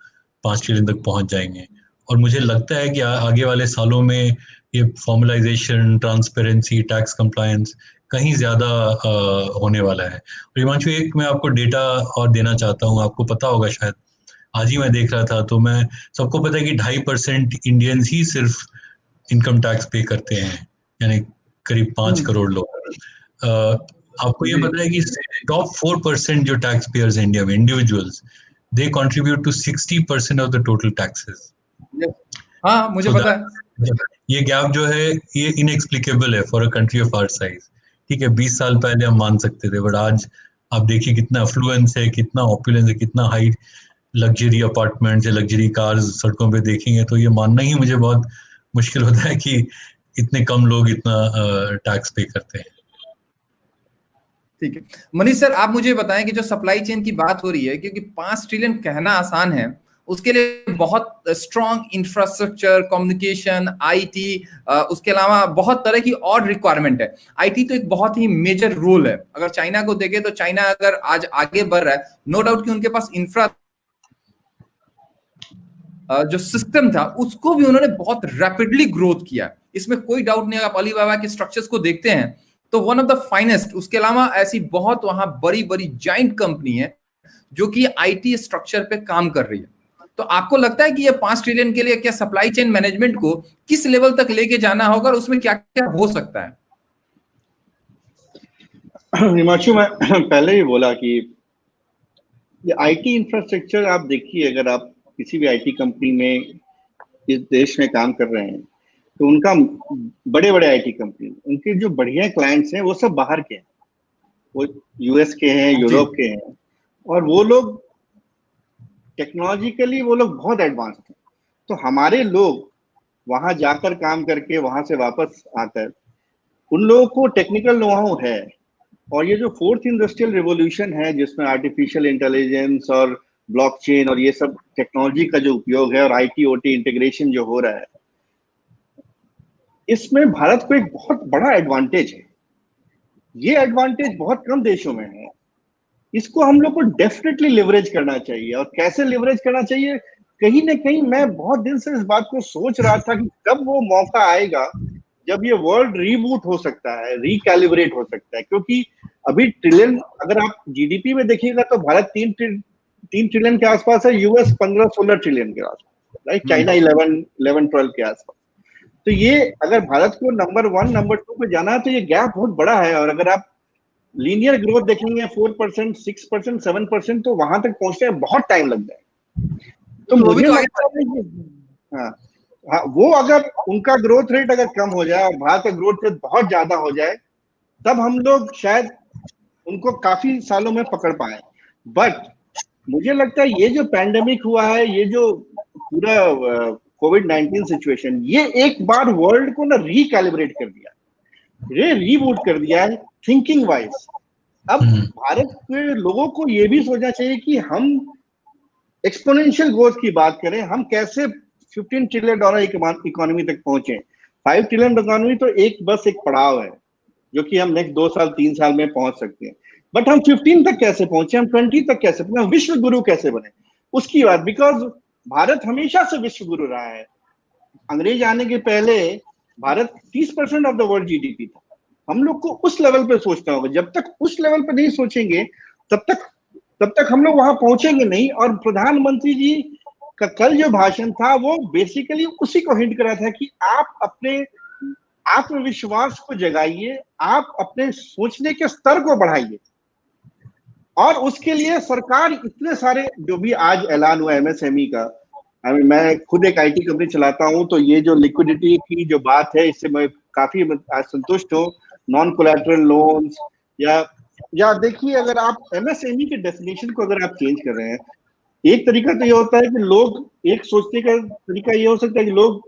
5 ट्रिलियन तक पहुंच जाएंगे। और मुझे लगता है कि आगे वाले सालों में ये फॉर्मलाइजेशन, ट्रांसपेरेंसी, टैक्स कंप्लायंस कहीं ज्यादा होने वाला है। और हिमांशु, एक मैं आपको डेटा और देना चाहता हूँ, आपको पता होगा शायद, आज ही मैं देख रहा था, तो मैं सबको पता है कि 2.5% इंडियंस ही सिर्फ इनकम टैक्स पे करते हैं, यानी करीब 5 करोड़ लोग। आपको ये पता है कि टॉप 4% जो टैक्स पेयर्स हैं इंडिया में, individuals, they contribute to 60% of the total taxes. हाँ, मुझे पता है। ये गैप जो है ये इनएक्सप्लिकेबल है for a country of our size. ठीक है, 20 साल पहले हम मान सकते थे, बट आज आप देखिए कितना अफ्लुएंस है, कितना ऑपुलेंस है, कितना हाई लग्जरी अपार्टमेंट्स या लग्जरी कार्स सड़कों पे देखेंगे, तो ये मानना ही मुझे बहुत मुश्किल होता है कि इतने कम लोग इतना टैक्स पे करते हैं। ठीक है मनीष सर, आप मुझे बताएं कि जो सप्लाई चेन की बात हो रही है, क्योंकि 5 ट्रिलियन कहना आसान है, उसके लिए बहुत स्ट्रॉन्ग इंफ्रास्ट्रक्चर, कम्युनिकेशन, आईटी, उसके अलावा बहुत तरह की और रिक्वायरमेंट है। आईटी तो एक बहुत ही मेजर रोल है। अगर चाइना को देखें तो चाइना अगर आज आगे बढ़ रहा है, नो डाउट कि उनके पास इंफ्रा जो सिस्टम था उसको भी उन्होंने बहुत रैपिडली ग्रोथ किया, इसमें कोई डाउट नहीं। आप अलीबाबा के स्ट्रक्चर्स को देखते हैं तो वन ऑफ द फाइनेस्ट। उसके अलावा ऐसी बहुत वहां बड़ी बड़ी जाइंट कंपनी है जो कि आईटी स्ट्रक्चर पे काम कर रही है। तो आपको लगता है कि ये 5 ट्रिलियन के लिए क्या सप्लाई चेन मैनेजमेंट को किस लेवल तक लेके जाना होगा और उसमें क्या क्या हो सकता है? हिमांशु, मैं पहले ही बोला कि ये आईटी इंफ्रास्ट्रक्चर आप देखिए, अगर आप किसी भी आईटी कंपनी में इस देश में काम कर रहे हैं तो उनका बड़े बड़े आईटी कंपनी, उनके जो बढ़िया क्लाइंट्स हैं वो सब बाहर के हैं, वो यूएस के हैं, यूरोप के हैं, और वो लोग टेक्नोलॉजिकली वो लोग बहुत एडवांस हैं। तो हमारे लोग वहां जाकर काम करके वहां से वापस आकर, उन लोगों को टेक्निकल नोहाउ है। और ये जो 4th इंडस्ट्रियल रिवॉल्यूशन है जिसमें आर्टिफिशियल इंटेलिजेंस और ब्लॉकचेन और ये सब टेक्नोलॉजी का जो उपयोग है और आईटी ओटी इंटीग्रेशन जो हो रहा है, इसमें भारत को एक बहुत बड़ा एडवांटेज है। ये एडवांटेज बहुत कम देशों में है। इसको हम लोग को डेफिनेटली लिवरेज करना चाहिए। और कैसे लिवरेज करना चाहिए, कहीं ना कहीं मैं बहुत दिन से इस बात को सोच रहा था कि कब वो मौका आएगा जब ये वर्ल्ड रीबूट हो सकता है, रिकैलिब्रेट हो सकता है। क्योंकि अभी ट्रिलियन, अगर आप जीडीपी में देखिएगा तो भारत 3 ट्रिलियन के आसपास है, यूएस 15-16 ट्रिलियन के आसपास, राइट, चाइना 11-12 के आसपास। तो ये अगर भारत को नंबर 1 नंबर 2 पे जाना है तो ये गैप बहुत बड़ा है। और अगर आप लीनियर ग्रोथ देखेंगे 4%, 6%, 7%, तो वहां तक पहुंचने में बहुत टाइम लग जाएगा। तो मुझे लगता है हाँ, वो अगर उनका ग्रोथ रेट अगर कम हो जाए और भारत का ग्रोथ रेट बहुत ज्यादा हो जाए, तब हम लोग शायद उनको काफी सालों में पकड़ पाए। बट मुझे लगता है ये जो पैंडेमिक हुआ है, ये जो पूरा कोविड-19 सिचुएशन, ये एक बार वर्ल्ड को ना रिकैलिब्रेट कर दिया, रीबूट कर दिया है थिंकिंग वाइज। अब भारत के लोगों को ये भी सोचना चाहिए कि हम एक्सपोनेंशियल ग्रोथ की बात करें, हम कैसे $15 ट्रिलियन इकोनॉमी तक पहुंचे। 5 ट्रिलियन इकोनॉमी तो बस एक पड़ाव है, जो कि हम नेक्स्ट 2 साल 3 साल में पहुंच सकते हैं, बट हम 15 तक कैसे पहुंचे, हम 20 तक कैसे पहुंचे, हम विश्व गुरु कैसे बने, उसकी बात। बिकॉज भारत हमेशा से विश्व गुरु रहा है। अंग्रेज आने के पहले Bharat 30% of the world GDP था। हम लोग को उस लेवल पे सोचना होगा। जब तक उस लेवल पे नहीं सोचेंगे तब तक हम लोग वहां पहुंचेंगे नहीं। और प्रधानमंत्री जी का कल जो भाषण था वो बेसिकली उसी को हिंट कर रहा था कि आप अपने आत्मविश्वास को जगाइए, आप अपने सोचने के स्तर को बढ़ाइए। और उसके लिए सरकार इतने सारे जो भी आज ऐलान हुआ एमएसएमई का, मैं खुद एक आईटी कंपनी चलाता हूं, तो ये जो लिक्विडिटी की जो बात है इससे मैं काफी संतुष्ट हूँ। नॉन कोलैटरल लोन्स या देखिए, अगर आप एमएसएमई के डेफिनेशन को अगर आप चेंज कर रहे हैं, एक तरीका तो ये होता है कि लोग, एक सोचने का तरीका ये हो सकता है कि लोग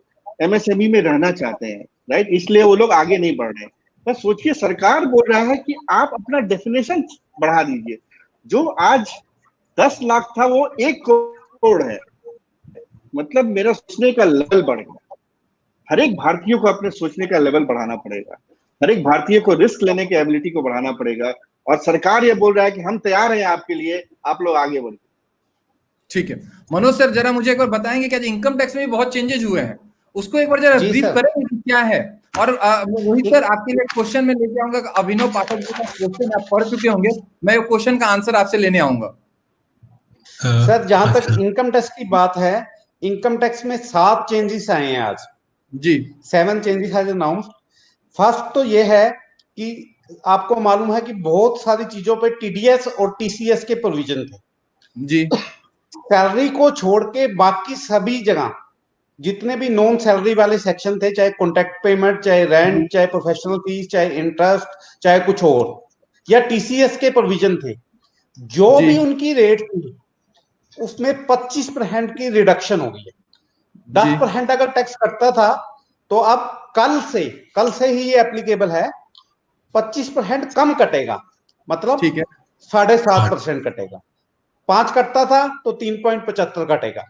एमएसएमई में रहना चाहते हैं, राइट, इसलिए वो लोग आगे नहीं बढ़ रहे हैं। बस सोचिए, सरकार बोल रहा है कि आप अपना डेफिनेशन बढ़ा दीजिए। जो आज 10 लाख था वो 1 करोड़ है। मतलब मेरा सोचने का लेवल बढ़ गया। हर एक भारतीय को अपने सोचने का लेवल बढ़ाना पड़ेगा, हर एक भारतीय को रिस्क लेने की एबिलिटी को बढ़ाना पड़ेगा। और सरकार ये बोल रहा है कि हम तैयार हैं आपके लिए, आप लोग आगे बढ़िए। ठीक है मनोज सर, जरा मुझे एक बार बताएंगे क्या इनकम टैक्स में भी बहुत चेंजेस हुए हैं, उसको एक बार जरा ब्रीफ करेंगे कि क्या है। और रोहित सर, आपके लिए क्वेश्चन में लेके आऊंगा। अभिनव पाठक जी का क्वेश्चन आप पढ़ चुके होंगे, मैं क्वेश्चन का आंसर आपसे लेने आऊंगा। सर, जहां तक इनकम टैक्स की बात है, इनकम टैक्स में 7 चेंजेस आए हैं आज जी। 7 चेंजेस हैज अनाउंस्ड। फर्स्ट तो ये है कि आपको मालूम है कि बहुत सारी चीजों पे टीडीएस और टीसीएस के प्रोविजन थे जी। सैलरी को छोड़ के बाकी सभी जगह जितने भी नॉन सैलरी वाले सेक्शन थे, चाहे कॉन्ट्रैक्ट पेमेंट, चाहे रेंट, चाहे प्रोफेशनल फीस, चाहे इंटरेस्ट, चाहे कुछ और, या टीसीएस के प्रोविजन थे, जो भी उनकी रेट थी उसमें 25% की रिडक्शन हो गई है। 10% अगर टैक्स कटता था तो अब कल से ही ये एप्लीकेबल है, 25% कम कटेगा, मतलब 7.5% कटेगा। 5 कटता था तो 3.75 कटेगा।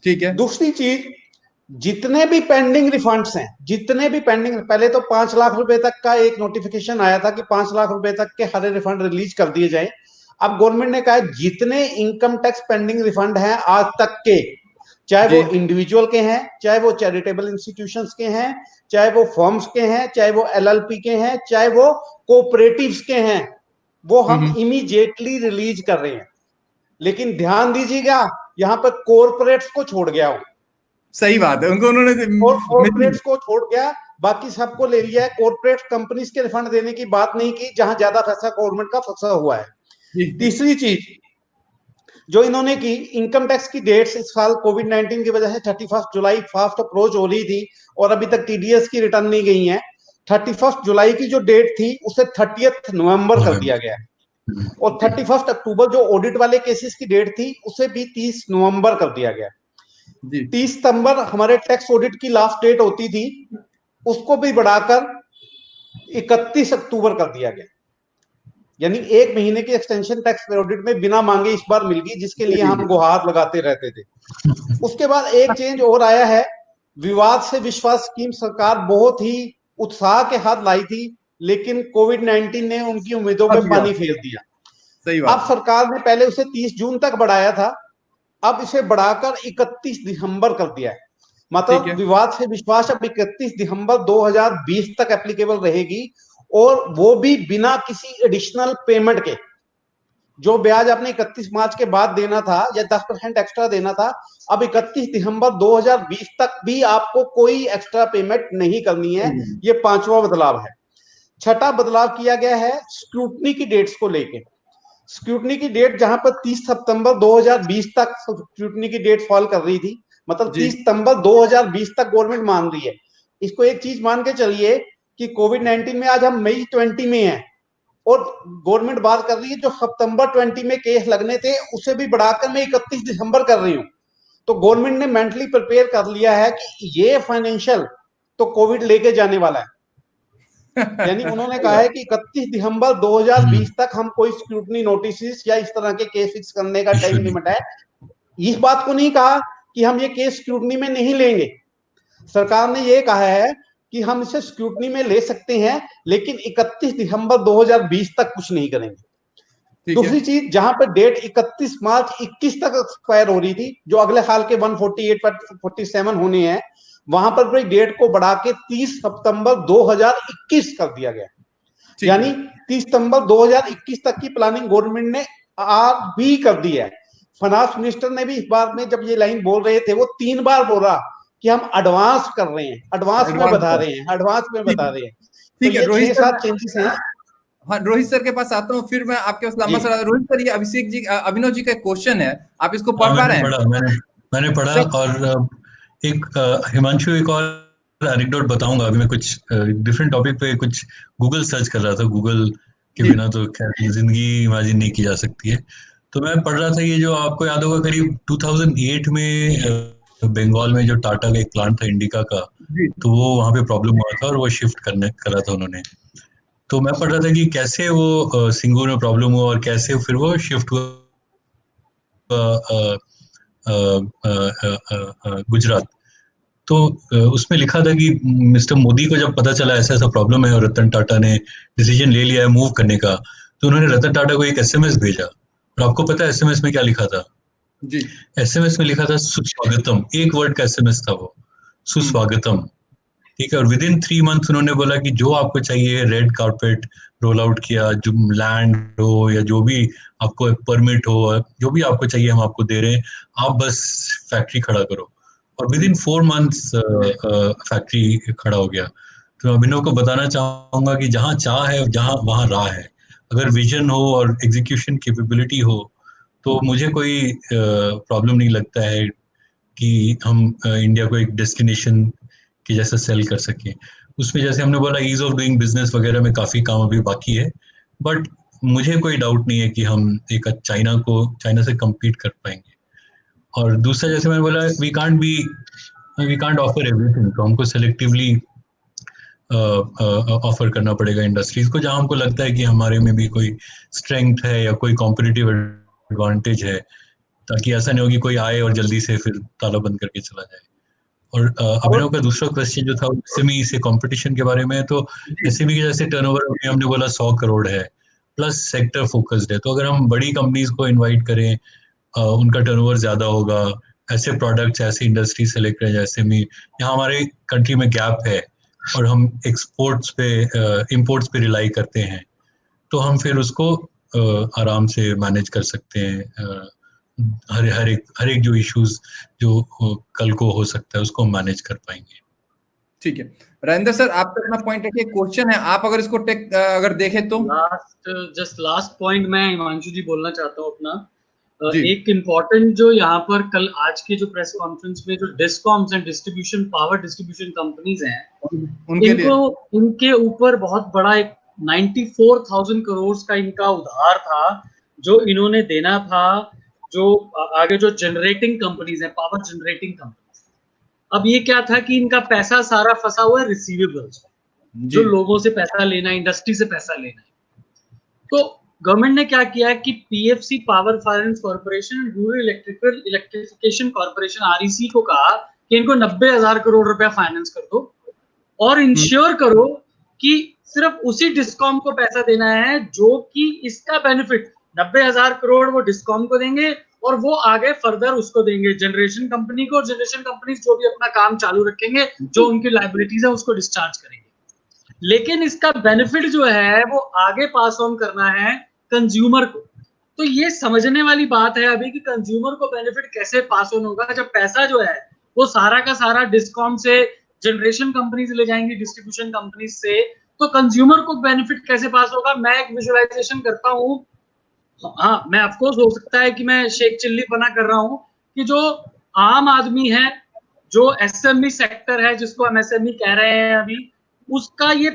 ठीक है। दूसरी चीज, जितने भी पेंडिंग रिफंड्स हैं, जितने भी पेंडिंग, पहले तो 5 लाख रुपए तक का एक नोटिफिकेशन आया था कि 5 लाख रुपए तक के हर रिफंड रिलीज कर दिए जाए। अब गवर्नमेंट ने कहा जितने इनकम टैक्स पेंडिंग रिफंड हैं आज तक के, चाहे वो इंडिविजुअल के हैं, चाहे वो चैरिटेबल इंस्टीट्यूशंस के हैं, चाहे वो फर्म्स के हैं, चाहे वो एलएलपी के हैं, चाहे वो कोऑपरेटिव्स के हैं, वो हम इमीडिएटली रिलीज कर रहे हैं। लेकिन ध्यान दीजिएगा, यहां पर कॉर्पोरेट्स को छोड़ गया हूं। सही बात है, उनको उन्होंने कॉर्पोरेट्स को छोड़ गया, बाकी सबको ले लिया है। कॉर्पोरेट कंपनीज के रिफंड देने की बात नहीं की, जहां ज्यादा पैसा गवर्नमेंट का फंसा हुआ है। तीसरी चीज जो इन्होंने की, इनकम टैक्स की डेट्स इस साल कोविड-19 की वजह से 31 जुलाई फास्ट अप्रोच हो रही थी और अभी तक टीडीएस की रिटर्न नहीं गई है। 31 जुलाई की जो डेट थी उसे 30 नवंबर कर दिया गया है, और 31 अक्टूबर जो ऑडिट वाले केसेस की डेट थी उसे भी 30 नवंबर कर दिया गया। 30 सितंबर हमारे टैक्स ऑडिट की लास्ट डेट होती थी, उसको भी बढ़ाकर 31 अक्टूबर कर दिया गया। यानी 1 महीने की एक्सटेंशन टैक्स ऑडिट में बिना मांगे इस बार मिल गई, जिसके लिए हम गुहार लगाते रहते थे। उसके बाद एक चेंज और आया है, विवाद से विश्वास स्कीम सरकार बहुत ही उत्साह के साथ लाई थी, लेकिन कोविड-19 ने उनकी उम्मीदों पे पानी फेर दिया। सही बात। अब सरकार ने पहले उसे 30 जून तक बढ़ाया था, अब इसे बढ़ाकर 31 दिसंबर कर दिया है। मतलब विवाद से विश्वास अब 31 दिसंबर 2020 तक एप्लीकेबल रहेगी, और वो भी बिना किसी एडिशनल पेमेंट के। जो ब्याज आपने 31 मार्च के बाद देना था या 10% एक्स्ट्रा देना था, अब 31 दिसंबर 2020 तक भी आपको कोई एक्स्ट्रा पेमेंट नहीं करनी है। ये 5वां बदलाव है। छठा बदलाव किया गया है स्क्रूटनी की डेट्स को लेके। स्क्रूटनी की डेट जहां पर 30 सितंबर 2020 तक स्क्रूटनी की डेट फॉल कर रही थी, मतलब 30 सितंबर 2020 तक गवर्नमेंट मान रही है। इसको एक चीज मान के चलिए कि कोविड-19 में आज हम मई 20 में हैं और गवर्नमेंट बात कर रही है जो सितंबर 20 में केस लगने थे उसे भी बढ़ाकर मैं 31 दिसंबर कर रही हूँ। तो गवर्नमेंट ने मेंटली प्रिपेयर कर लिया है कि ये फाइनेंशियल तो कोविड लेके जाने वाला है। यानी उन्होंने कहा है कि 31 दिसंबर 2020 तक हम कोई स्क्रूटनी नोटिस या इस तरह के केस फिक्स करने का टाइम लिमिट है। इस बात को नहीं कहा कि हम ये केस स्क्रूटनी में नहीं लेंगे। सरकार ने ये कहा है कि हम इसे स्क्रूटनी में ले सकते हैं, लेकिन 31 दिसंबर 2020 तक कुछ नहीं करेंगे। दूसरी चीज, जहां पर डेट 31 मार्च 21 तक एक्सपायर हो रही थी, जो अगले साल के 148 पर 47 होने हैं, वहां पर भी डेट को बढ़ा के 30 सितंबर 2021 कर दिया गया। यानी 30 सितंबर 2021 तक की प्लानिंग गवर्नमेंट ने आज भी कर दी है। फाइनेंस मिनिस्टर ने भी इस बार में जब ये लाइन बोल रहे थे, वो 3 बार बोला कि हम एडवांस कर रहे हैं, एडवांस में बता रहे हैं, एडवांस में बता रहे हैं। तो ये 6-7 चेंजेस हैं। हाँ, रोहित सर के पास आता हूँ, फिर मैं आपके पास लंबा सवाल। रोहित सर, ये अभिषेक जी, अभिनव जी का क्वेश्चन है, आप इसको पढ़ पा रहे हैं? मैंने पढ़ा। और एक हिमांशु, एक और एनेक्डोट बताऊंगा। अभी मैं कुछ डिफरेंट टॉपिक पे कुछ गूगल सर्च कर रहा था। गूगल के बिना तो खैर जिंदगी इमेजिन नहीं की जा सकती है। तो मैं पढ़ रहा था, ये जो आपको याद होगा करीब 2008 में बंगाल में जो टाटा का एक प्लांट था इंडिका का, तो वो वहां पे प्रॉब्लम हुआ था और वो शिफ्ट करा था उन्होंने। तो मैं पढ़ रहा था कि कैसे वो सिंगूर में प्रॉब्लम हुआ और कैसे फिर वो शिफ्ट हुआ गुजरात। तो उसमें लिखा था कि मिस्टर मोदी को जब पता चला ऐसा ऐसा प्रॉब्लम है और रतन टाटा ने डिसीजन ले लिया है मूव करने का, तो उन्होंने रतन टाटा को एक एसएमएस भेजा। और आपको पता है एसएमएस में क्या लिखा था? जी, एसएमएस में लिखा था सुस्वागतम। एक वर्ड का एसएमएस था वो, सुस्वागतम। ठीक है। और विद इन 3 मंथ उन्होंने बोला कि जो आपको चाहिए, रेड कारपेट रोल आउट किया, जो लैंड हो या जो भी आपको परमिट हो, जो भी आपको चाहिए हम आपको दे रहे हैं, आप बस फैक्ट्री खड़ा करो। और विद इन 4 मंथ्स फैक्ट्री खड़ा हो गया। तो अभिनव को बताना चाहूंगा कि जहाँ चाह है जहाँ वहाँ राह है। अगर विजन हो और एग्जीक्यूशन कैपेबिलिटी हो तो मुझे कोई प्रॉब्लम नहीं लगता है कि हम इंडिया को एक डेस्टिनेशन की जैसा सेल कर सकें। उसमें जैसे हमने बोला ईज ऑफ डूइंग बिजनेस वगैरह में काफ़ी काम अभी बाकी है, बट मुझे कोई डाउट नहीं है कि हम एक चाइना से कम्पीट कर पाएंगे। और दूसरा, जैसे मैंने बोला, वी कांट ऑफर एवरीथिंग। तो हमको सेलेक्टिवली ऑफर करना पड़ेगा इंडस्ट्रीज को, जहां हमको लगता है कि हमारे में भी कोई स्ट्रेंथ है या कोई कॉम्पिटिटिव एडवांटेज है, ताकि ऐसा नहीं हो कि कोई आए और जल्दी से फिर ताला बंद करके चला जाए। और अभिनव का दूसरा क्वेश्चन जो था एसएमई से कंपटीशन के बारे में, तो एसएमई की जैसे टर्नओवर हमने बोला 100 करोड़ है, प्लस सेक्टर फोकस्ड है। तो अगर हम बड़ी कंपनीज को इनवाइट करें, उनका टर्नओवर ज्यादा होगा, ऐसे प्रोडक्ट्स ऐसे इंडस्ट्री सेलेक्ट करें जैसे में यहाँ हमारे कंट्री में गैप है और हम एक्सपोर्ट्स पे इंपोर्ट्स पे रिलाई करते हैं, तो हम फिर उसको आराम से मैनेज कर सकते हैं। हर एक जो इश्यूज जो कल को हो सकता है उसको हम मैनेज कर पाएंगे। ठीक है राजेंद्र सर, आपका अपना पॉइंट रखिए। क्वेश्चन है, आप अगर इसको अगर देखें तो लास्ट पॉइंट मैं हिमांशु जी बोलना चाहता हूँ अपना। एक इम्पोर्टेंट जो यहाँ पर कल आज के जो प्रेस कॉन्फ्रेंस में जो discoms and distribution power distribution companies हैं, इनके ऊपर बहुत बड़ा एक 94,000 करोड़ का इनका उधार था जो इन्होंने देना था, जो आगे जो जनरेटिंग कंपनीज है, पावर जनरेटिंग कंपनीज। अब ये क्या था कि इनका पैसा सारा फंसा हुआ है रिसीवेबल्स, जो लोगों से पैसा लेना है, इंडस्ट्री से पैसा लेना है। तो गवर्नमेंट ने क्या किया कि PFC power finance corporation, rural electrification corporation REC को कहा कि इनको 90,000 करोड़ रुपया फाइनेंस कर दो और इंश्योर करो कि सिर्फ उसी डिस्कॉम को पैसा देना है जो कि इसका बेनिफिट 90,000 करोड़ वो डिस्कॉम को देंगे और वो आगे फर्दर उसको देंगे जनरेशन कंपनी को। जनरेशन कंपनीज जो भी अपना काम चालू रखेंगे, जो उनकी लायबिलिटीज है उसको डिस्चार्ज करेंगे, लेकिन इसका बेनिफिट जो है वो आगे पास ऑन करना है कंज्यूमर को। तो ये समझने वाली बात है अभी कि कंज्यूमर को बेनिफिट कैसे पास ऑन होगा, जब पैसा जो है वो सारा का सारा डिस्कॉम से जनरेशन कंपनीज ले जाएंगी, डिस्ट्रीब्यूशन कंपनीज से, तो कंज्यूमर को बेनिफिट कैसे पास होगा। मैं एक विजुअलाइजेशन करता हूँ, हाँ मैं ऑफकोर्स हो सकता है कि मैं शेख चिल्ली बना कर रहा हूँ, कि जो आम आदमी है, जो एसएमई सेक्टर है जिसको हम एसएमई कह रहे हैं अभी, उसका ये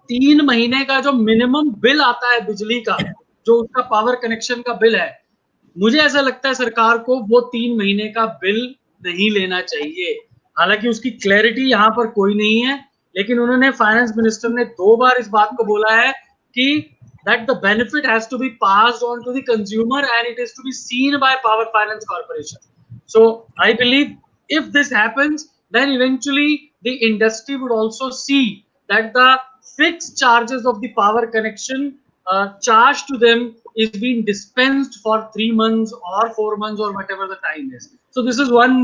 3 महीने का जो मिनिमम बिल आता है बिजली का, जो उसका पावर कनेक्शन का बिल है, मुझे ऐसा लगता है सरकार को वो 3 महीने का बिल नहीं लेना चाहिए। हालांकि उसकी क्लैरिटी यहाँ पर कोई नहीं है, लेकिन उन्होंने फाइनेंस मिनिस्टर ने 2 बार इस बात को बोला है कि that the benefit has to be passed on to the consumer and it is to be seen by Power Finance Corporation. So I believe if this happens, then eventually the industry would also see that the fixed charges of the power connection charged to them is being dispensed for 3 months or 4 months or whatever the time is. So this is one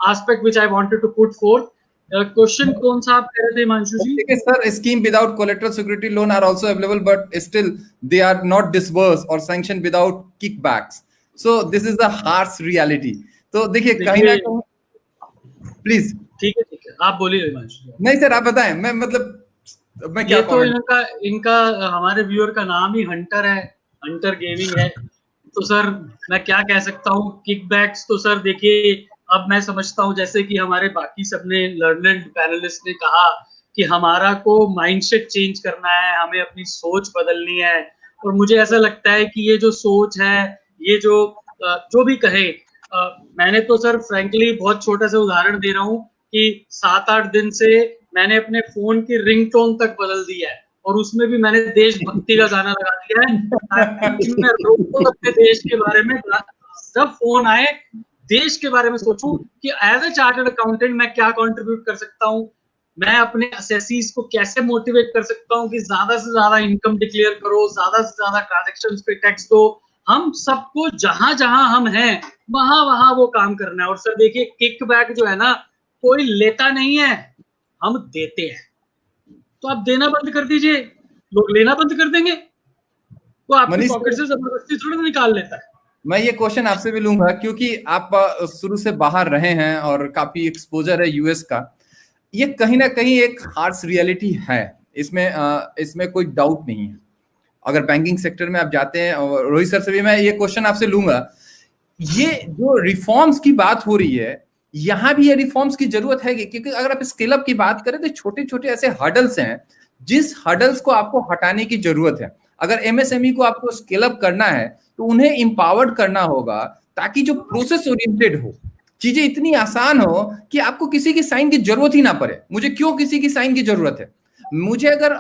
aspect which I wanted to put forth. Question कौन सा आप कह रहे थे हिमांशु जी? देखिए sir, scheme without collateral security loan are also available but still they are not disburse और sanction without kickbacks, so this is the harsh reality. तो देखिए कहीं ना कहीं प्लीज। ठीक है आप बोलिए हिमांशु। नहीं सर आप बताएं, मैं मतलब मैं क्या, ये तो इनका हमारे व्यूअर का नाम ही हंटर है, हंटर गेमिंग है, तो सर मैं क्या कह सकता हूँ। किकबैक्स तो सर देखिए अब मैं समझता हूँ जैसे कि हमारे बाकी सबने लर्नेड पैनलिस्ट ने कहा कि हमारा को माइंडसेट चेंज करना है, हमें अपनी सोच बदलनी है, और मुझे ऐसा लगता है कि ये जो सोच है, ये जो भी कहे, मैंने तो सर फ्रैंकली बहुत छोटा सा उदाहरण दे रहा हूँ कि 7-8 दिन से मैंने अपने फोन की रिंगटोन तक बदल दी है और उसमें भी मैंने देशभक्ति का गाना लगा दिया है। मैं रोज अपने देश के बारे में जब फोन आए देश के बारे में सोचूं कि एज ए चार्टर्ड अकाउंटेंट मैं क्या कंट्रीब्यूट कर सकता हूं, मैं अपने असेसीज को कैसे मोटिवेट कर सकता हूं कि ज्यादा से ज्यादा इनकम डिक्लेयर करो, ज्यादा से ज्यादा ट्रांजैक्शंस पे टैक्स दो। हम सबको जहां जहां हम हैं वहां वहां वो काम करना है। और सर देखिए किकबैक जो है ना, कोई लेता नहीं है, हम देते हैं। तो आप देना बंद कर दीजिए, लोग लेना बंद कर देंगे, तो आपकी पॉकेट से जबरदस्ती थोड़ी निकाल लेता है। मैं ये क्वेश्चन आपसे भी लूंगा क्योंकि आप शुरू से बाहर रहे हैं और काफी एक्सपोजर है यूएस का। ये कहीं ना कहीं एक हार्श रियलिटी है, इसमें कोई डाउट नहीं है। अगर बैंकिंग सेक्टर में आप जाते हैं, और रोहित सर से भी मैं ये क्वेश्चन आपसे लूंगा, ये जो रिफॉर्म्स की बात हो रही है, यहाँ भी ये रिफॉर्म्स की जरूरत है क्योंकि अगर आप स्केल अप की बात करें तो छोटे छोटे ऐसे हर्डल्स हैं जिस हर्डल्स को आपको हटाने की जरूरत है। अगर एमएसएमई को आपको स्केल अप करना है तो उन्हें इंपावर्ड करना होगा ताकि जो प्रोसेस ओरिएंटेड हो, चीजें इतनी आसान हो कि आपको किसी की साइन की जरूरत ही ना पड़े। मुझे क्यों किसी की साइन की जरूरत है? मुझे अगर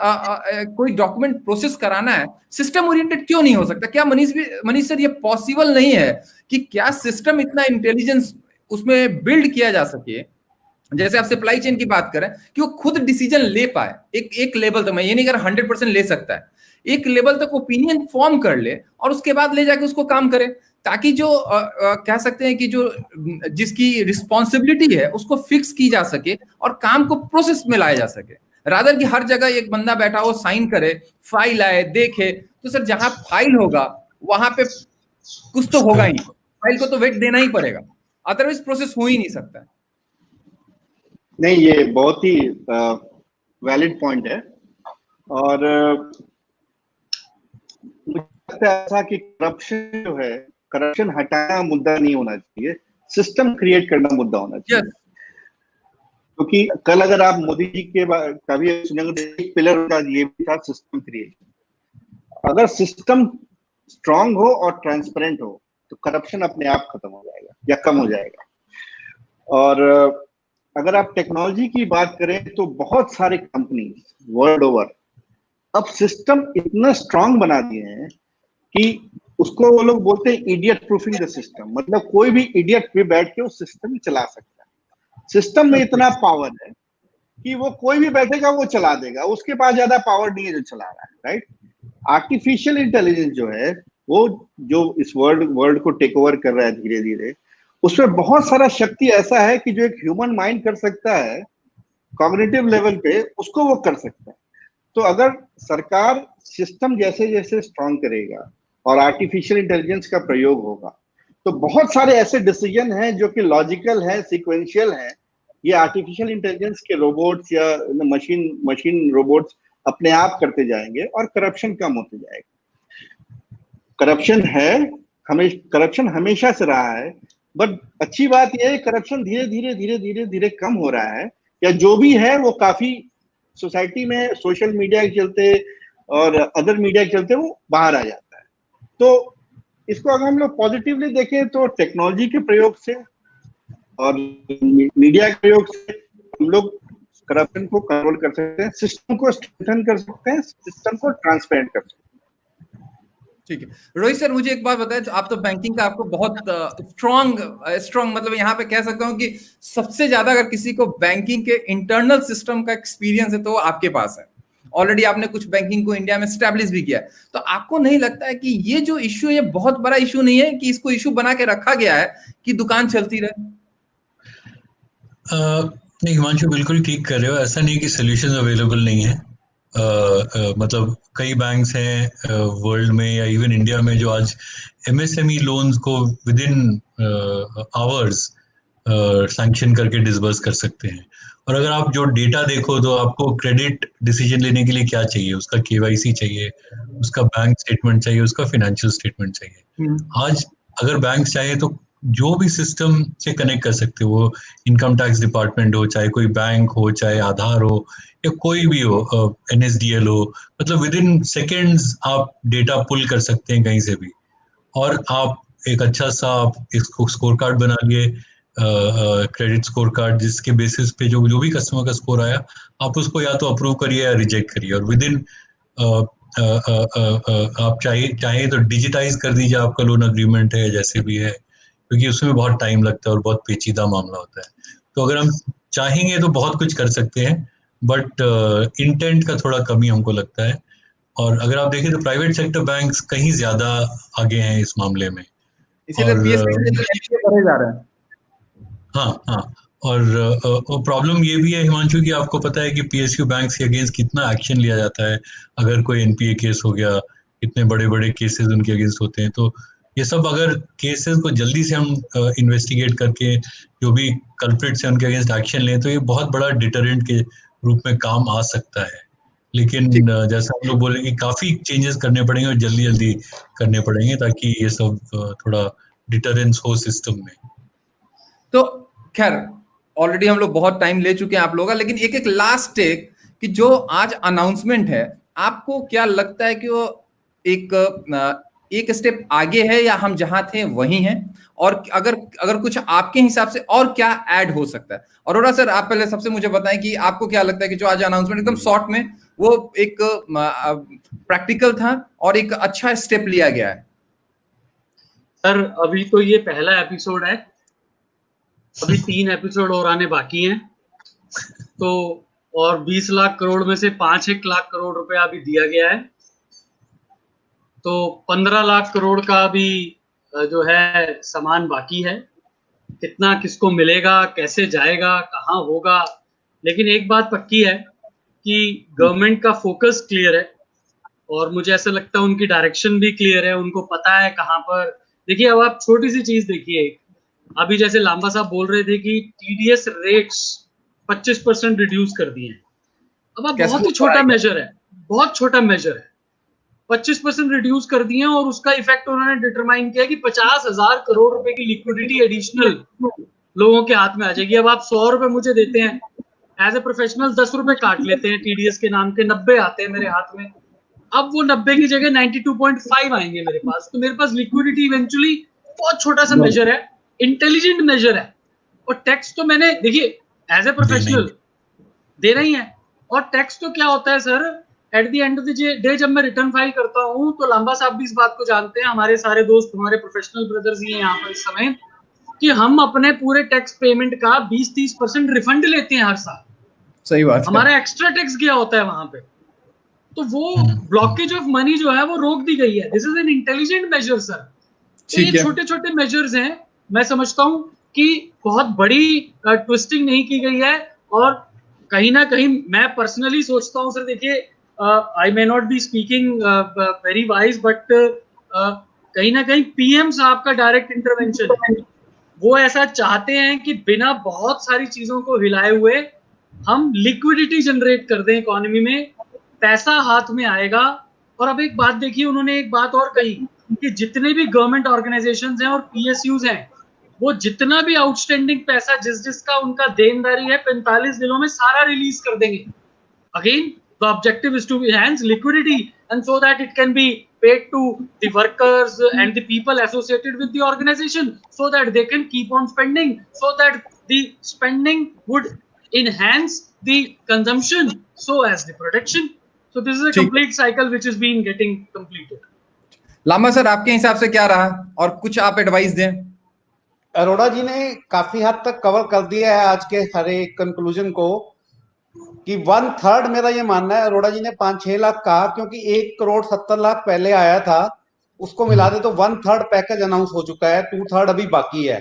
कोई डॉक्यूमेंट प्रोसेस कराना है, सिस्टम ओरिएंटेड क्यों नहीं हो सकता? क्या मनीष सर ये पॉसिबल नहीं है कि क्या सिस्टम इतना इंटेलिजेंस उसमें बिल्ड किया जा सके, जैसे आप सप्लाई चेन की बात करें, कि वो खुद डिसीजन ले पाए। एक लेवल तक, मैं ये नहीं कह रहा 100% ले सकता है, एक लेवल तक ओपिनियन फॉर्म कर ले और उसके बाद ले जाके उसको काम करे, ताकि जो कह सकते हैं कि जो जिसकी रिस्पॉन्सिबिलिटी है उसको फिक्स की जा सके और काम को प्रोसेस में लाया जा सके, रादर कि हर जगह एक बंदा बैठा हो, साइन करे, फाइल आए, देखे। तो सर जहां फाइल होगा वहां पे कुछ तो होगा ही, फाइल को तो वेट देना ही पड़ेगा, अदरवाइज प्रोसेस हो ही नहीं सकता। नहीं, ये बहुत ही वैलिड पॉइंट है। और मुझे लगता है ऐसा कि करप्शन जो है, करप्शन हटाना मुद्दा नहीं होना चाहिए, सिस्टम क्रिएट करना मुद्दा होना चाहिए। क्योंकि कल अगर आप मोदी जी के का भी सुनेंगे, एक पिलर का ये भी था सिस्टम क्रिएशन। अगर सिस्टम स्ट्रांग हो और ट्रांसपेरेंट हो तो करप्शन अपने आप खत्म हो जाएगा या कम हो जाएगा। और अगर आप टेक्नोलॉजी की बात करें तो बहुत सारे कंपनीज वर्ल्ड ओवर अब सिस्टम इतना स्ट्रांग बना दिए हैं कि उसको वो लोग बोलते हैं इडियट प्रूफिंग द सिस्टम। मतलब कोई भी इडियट भी बैठ के उस सिस्टम चला सकता है। सिस्टम में इतना पावर है कि वो कोई भी बैठेगा वो चला देगा, उसके पास ज्यादा पावर नहीं है जो चला रहा है, राइट। आर्टिफिशियल इंटेलिजेंस जो है वो जो इस वर्ल्ड को टेक ओवर कर रहा है धीरे धीरे, उसमें बहुत सारा शक्ति ऐसा है कि जो एक ह्यूमन माइंड कर सकता है कॉग्निटिव लेवल पे, उसको वो कर सकता है। तो अगर सरकार सिस्टम जैसे जैसे स्ट्रांग करेगा और आर्टिफिशियल इंटेलिजेंस का प्रयोग होगा तो बहुत सारे ऐसे डिसीजन हैं जो कि लॉजिकल है, सिक्वेंशियल है। ये आर्टिफिशियल इंटेलिजेंस के रोबोट्स या मशीन रोबोट्स अपने आप करते जाएंगे और करप्शन कम होते जाएगा। करप्शन हमेशा से रहा है, बट अच्छी बात यह है करप्शन धीरे धीरे कम हो रहा है, या जो भी है वो काफी सोसाइटी में सोशल मीडिया के चलते और अदर मीडिया के चलते वो बाहर आ जाता है। तो इसको अगर हम लोग पॉजिटिवली देखें तो टेक्नोलॉजी के प्रयोग से और मीडिया के प्रयोग से हम लोग करप्शन को कंट्रोल कर सकते हैं, सिस्टम को स्ट्रेंथन कर सकते हैं, सिस्टम को ट्रांसपेरेंट कर सकते हैं। ठीक है रोहित सर, मुझे एक बात बताएं, तो आप तो बैंकिंग का आपको बहुत स्ट्रॉन्ग मतलब यहाँ पे कह सकता हूँ कि सबसे ज्यादा अगर किसी को बैंकिंग के इंटरनल सिस्टम का एक्सपीरियंस है तो वो आपके पास है। ऑलरेडी आपने कुछ बैंकिंग को इंडिया में स्टैब्लिश भी किया है, तो आपको नहीं लगता है कि ये जो इश्यू है ये बहुत बड़ा इश्यू नहीं है कि इसको इश्यू बना के रखा गया है कि दुकान चलती रहे? नहीं हिमांशु, बिल्कुल ठीक कर रहे हो। ऐसा नहीं कि सोल्यूशन अवेलेबल नहीं है। मतलब कई बैंक्स हैं वर्ल्ड में या इवन इंडिया में जो आज एमएसएमई लोन्स को विद इन आवर्स सैंक्शन करके डिसबर्स कर सकते हैं। और अगर आप जो डेटा देखो तो आपको क्रेडिट डिसीजन लेने के लिए क्या चाहिए, उसका केवाईसी चाहिए, उसका बैंक स्टेटमेंट चाहिए, उसका फाइनेंशियल स्टेटमेंट चाहिए। आज अगर बैंक चाहे तो जो भी सिस्टम से कनेक्ट कर सकते हो, वो इनकम टैक्स डिपार्टमेंट हो, चाहे कोई बैंक हो, चाहे आधार हो या कोई भी हो, एनएसडीएल हो, मतलब विद इन सेकेंड्स आप डेटा पुल कर सकते हैं कहीं से भी। और आप एक अच्छा सा आप इसको स्कोर कार्ड बना लिए, क्रेडिट स्कोर कार्ड, जिसके बेसिस पे जो भी कस्टमर का स्कोर आया आप उसको या तो अप्रूव करिए या रिजेक्ट करिए। और विद इन आप चाहे तो डिजिटाइज कर दीजिए आपका लोन अग्रीमेंट है जैसे भी है, क्योंकि उसमें बहुत टाइम लगता है और बहुत पेचीदा मामला होता है। तो अगर हम चाहेंगे तो बहुत कुछ कर सकते हैं, बट इंटेंट का थोड़ा कमी हमको लगता है। और अगर आप देखें तो प्राइवेट सेक्टर बैंक्स कहीं ज्यादा आगे हैं इस मामले में, इसीलिए PSU बढ़े जा रहे हैं। हाँ, और प्रॉब्लम ये भी है हिमांशु कि आपको पता है कि पीएसयू बैंक्स के अगेंस्ट कितना एक्शन लिया जाता है। अगर कोई एनपीए केस हो गया, इतने बड़े बड़े केसेस उनके अगेंस्ट होते हैं। तो ये सब अगर केसेस को जल्दी से हम इन्वेस्टिगेट करके जो भी कल्प्रिट्स हैं उनके अगेंस्ट एक्शन लें तो ये बहुत बड़ा डिटरेंट के रूप में काम आ सकता है। लेकिन जैसा हम लोग बोले कि काफी चेंजेस करने पड़ेंगे और जल्दी जल्दी करने पड़ेंगे ताकि ये सब थोड़ा डिटरेंस हो सिस्टम में। तो खैर ऑलरेडी हम लोग बहुत टाइम ले चुके हैं आप लोगों का, लेकिन एक लास्ट टेक कि जो आज अनाउंसमेंट है, आपको क्या लगता है कि वो एक स्टेप आगे है या हम जहां थे वहीं हैं? और अगर कुछ आपके हिसाब से और क्या ऐड हो सकता है? अरोड़ा सर, आप पहले सबसे मुझे बताएं कि आपको क्या लगता है कि जो आज अनाउंसमेंट एकदम शॉर्ट में वो एक प्रैक्टिकल था और एक अच्छा स्टेप लिया गया है? सर अभी तो ये पहला एपिसोड है, अभी 3 एपिसोड और आने बाकी हैं। तो और 20 लाख करोड़ में से 5-1 लाख करोड़ रुपया अभी दिया गया है, तो 15 लाख करोड़ का भी जो है सामान बाकी है। कितना किसको मिलेगा, कैसे जाएगा, कहाँ होगा, लेकिन एक बात पक्की है कि गवर्नमेंट का फोकस क्लियर है और मुझे ऐसा लगता है उनकी डायरेक्शन भी क्लियर है। उनको पता है कहाँ पर। देखिए अब आप छोटी सी चीज देखिए, अभी जैसे लांबा साहब बोल रहे थे कि टीडीएस रेट्स 25% रिड्यूस कर दिए हैं। अब आप बहुत ही छोटा मेजर है, बहुत छोटा मेजर है, 25% रिड्यूस कर दिए और उसका इफेक्ट उन्होंने डिटरमाइन किया कि 50,000 करोड़ रुपए की लिक्विडिटी एडिशनल लोगों के हाथ में आ जाएगी। अब आप 100 रुपए मुझे देते हैं, एज ए प्रोफेशनल 10 रुपए काट लेते हैं टीडीएस के नाम के, 90 आते हैं मेरे हाथ में। अब वो 90 की जगह 92.5 आएंगे मेरे पास। तो मेरे पास लिक्विडिटी इवेंचुअली बहुत छोटा सा मेजर है, इंटेलिजेंट मेजर है। और टैक्स तो मैंने देखिए एज ए प्रोफेशनल देना ही है। और टैक्स तो क्या होता है sir, at the end of the day जब मैं रिटर्न फाइल करता हूं तो लांबा साहब भी इस बात को जानते हैं, हमारे सारे दोस्त, हमारे प्रोफेशनल ब्रदर्स ही हैं यहाँ पर इस समय, कि हम अपने पूरे टैक्स पेमेंट का 20-30% रिफंड लेते हैं हर साल। सही बात है। हमारा एक्स्ट्रा टैक्स गया होता है वहां पे, तो वो ब्लॉकेज ऑफ मनी जो है वो रोक दी गई है। This is an intelligent measure sir. तो ये छोटे छोटे मेजर्स हैं, मैं समझता हूं कि बहुत बड़ी ट्विस्टिंग नहीं की गई है। और कहीं ना कहीं मैं पर्सनली सोचता हूं सर, देखिए I may not be speaking very wise, but कहीं ना कहीं पीएम साहब का डायरेक्ट इंटरवेंशन, वो ऐसा चाहते हैं कि बिना बहुत सारी चीजों को हिलाए हुए हम लिक्विडिटी जनरेट कर दें इकोनॉमी में, पैसा हाथ में आएगा। और अब एक बात देखिए, उन्होंने एक बात और कही कि जितने भी गवर्नमेंट ऑर्गेनाइजेशंस हैं और पीएसयूज हैं, वो जितना भी आउटस्टैंडिंग पैसा जिसका उनका देनदारी है 45 दिनों में सारा रिलीज कर देंगे। Again, the objective is to enhance liquidity, and so that it can be paid to the workers and the people associated with the organization, so that they can keep on spending, so that the spending would enhance the consumption, so as the production. So this is a complete cycle which is being getting completed. Lama sir, आपके हिसाब से क्या रहा, और कुछ आप एडवाइस दें? अरोड़ा जी ने काफी हद तक कवर कर दिया है आज के हर एक कंक्लूजन को, कि 1/3 मेरा ये मानना है। अरोड़ा जी ने 5-6 लाख कहा, क्योंकि 1,70,00,000 पहले आया था, उसको मिला दे तो 1/3 पैकेज अनाउंस हो चुका है, 2/3 अभी बाकी है।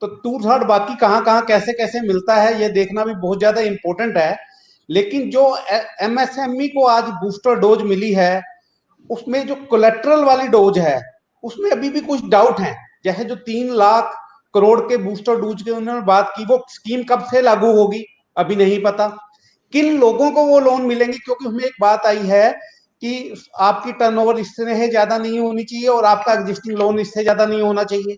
तो 2/3 बाकी कहाँ कहाँ कैसे कैसे मिलता है, ये देखना भी बहुत ज्यादा इंपॉर्टेंट है। लेकिन जो एमएसएमई को आज बूस्टर डोज मिली है, उसमें जो कोलेट्रल वाली डोज है, उसमें अभी भी कुछ डाउट है। जैसे जो 3 लाख करोड़ के बूस्टर डोज की उन्होंने बात की, वो स्कीम कब से लागू होगी अभी नहीं पता। किन लोगों को वो लोन मिलेंगे, क्योंकि उसमें एक बात आई है कि आपकी टर्नओवर इससे ज्यादा नहीं होनी चाहिए और आपका एग्जिस्टिंग लोन इससे ज्यादा नहीं होना चाहिए।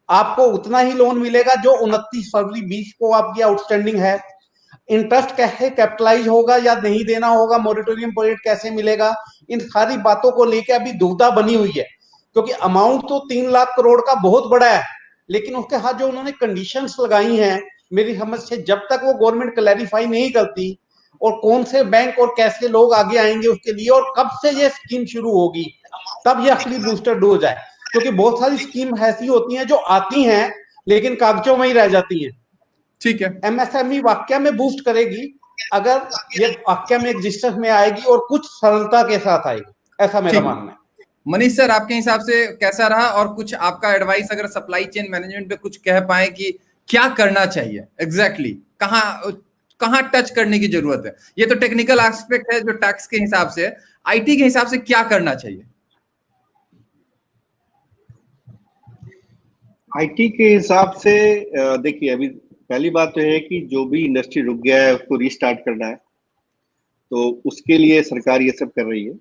आपको उतना ही लोन मिलेगा जो 29 फरवरी 20 को आपकी आउटस्टैंडिंग है। इंटरेस्ट कैसे कैपिटलाइज होगा या नहीं देना होगा, मोरेटोरियम पीरियड कैसे मिलेगा, इन सारी बातों को लेकर अभी दुविधा बनी हुई है। क्योंकि अमाउंट तो 3 लाख करोड़ का बहुत बड़ा है, लेकिन उसके साथ जो उन्होंने कंडीशंस लगाई हैं, मेरी समझ से जब तक वो गवर्नमेंट क्लैरिफाई नहीं करती, और कौन से बैंक और कैसे लोग आगे आएंगे उसके लिए, और कब से ये स्कीम शुरू होगी, तब ये असली बूस्टर डोज है। क्योंकि बहुत सारी स्कीम ऐसी होती हैं जो आती हैं लेकिन कागजों में ही रह जाती हैं। ठीक है, एमएसएमई वाकया में बूस्ट करेगी अगर ये वाकया में एग्जिस्टेंस में आएगी और कुछ सरलता के साथ आएगी, ऐसा मेरा मानना है। मनीष सर, आपके हिसाब से कैसा रहा, और कुछ आपका एडवाइस अगर सप्लाई चेन मैनेजमेंट पे कुछ कह पाए कि क्या करना चाहिए एग्जैक्टली, कहाँ टच करने की जरूरत है? ये तो टेक्निकल एस्पेक्ट है जो टैक्स के हिसाब से, आईटी के हिसाब से क्या करना चाहिए? आईटी के हिसाब से देखिए, अभी पहली बात तो है कि जो भी इंडस्ट्री रुक गया है उसको रीस्टार्ट करना है, तो उसके लिए सरकार ये सब कर रही है।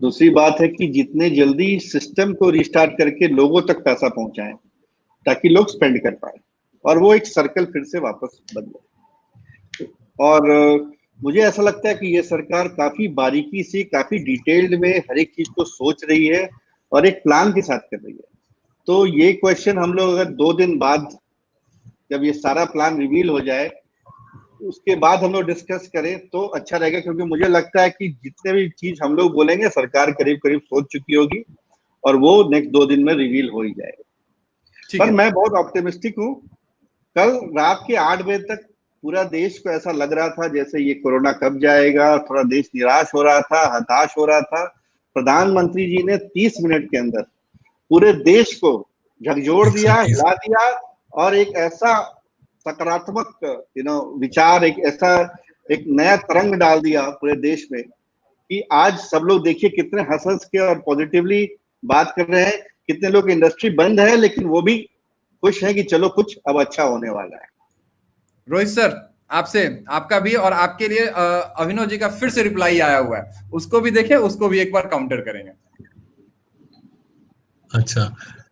दूसरी बात है कि जितने जल्दी सिस्टम को रीस्टार्ट करके लोगों तक पैसा पहुंचाएं ताकि लोग स्पेंड कर पाए और वो एक सर्कल फिर से वापस बदले। और मुझे ऐसा लगता है कि ये सरकार काफी बारीकी से, काफी डिटेल्ड में हर एक चीज को सोच रही है और एक प्लान के साथ कर रही है। तो ये क्वेश्चन हम लोग अगर 2 दिन बाद जब ये सारा प्लान रिवील हो जाए उसके बाद हम लोग डिस्कस करें तो अच्छा रहेगा, क्योंकि मुझे लगता है कि जितने भी चीज हम लोग बोलेंगे सरकार करीब करीब सोच चुकी होगी और वो नेक्स्ट 2 दिन में रिवील हो ही जाएगा। पर मैं बहुत ऑप्टिमिस्टिक हूँ। कल रात के 8 बजे तक पूरा देश को ऐसा लग रहा था जैसे ये कोरोना कब जाएगा, थोड़ा देश निराश हो रहा था, हताश हो रहा था। प्रधानमंत्री जी ने 30 मिनट के अंदर पूरे देश को झकझोर दिया, हिला दिया और एक ऐसा सकारात्मक विचार, एक ऐसा एक नया तरंग डाल दिया पूरे देश में कि आज सब लोग देखिए कितने हंस के और पॉजिटिवली बात कर रहे हैं। कितने लोग इंडस्ट्री बंद है लेकिन वो भी खुश है कि चलो कुछ अब अच्छा होने वाला है। रोहित सर, आपसे, आपका भी और आपके लिए अभिनव जी का फिर से रिप्लाई आया हुआ है, उसको भी देखें, उसको भी एक बार काउंटर करेंगे। अच्छा,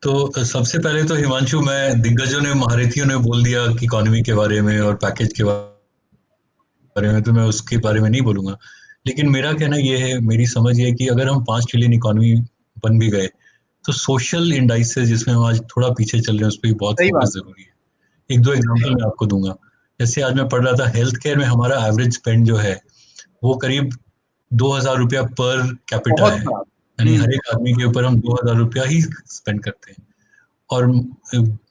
तो सबसे पहले तो हिमांशु, मैं दिग्गजों ने, महारथियों ने बोल दिया कि इकोनॉमी के बारे में और पैकेज के बारे में, तो मैं उसके बारे में नहीं बोलूंगा। लेकिन मेरा कहना ये है, मेरी समझ ये है कि अगर हम 5 ट्रिलियन इकोनॉमी बन भी गए तो सोशल इंडाइसेस जिसमें हम आज थोड़ा पीछे चल रहे हैं उस पर बहुत फोकस जरूरी है। 1-2 एग्जाम्पल मैं आपको दूंगा। जैसे आज मैं पढ़ रहा था, हेल्थ केयर में हमारा एवरेज स्पेंड जो है वो करीब 2,000 रुपया पर कैपिटा है, यानी हर एक आदमी के ऊपर हम 2,000 रुपया ही स्पेंड करते हैं। और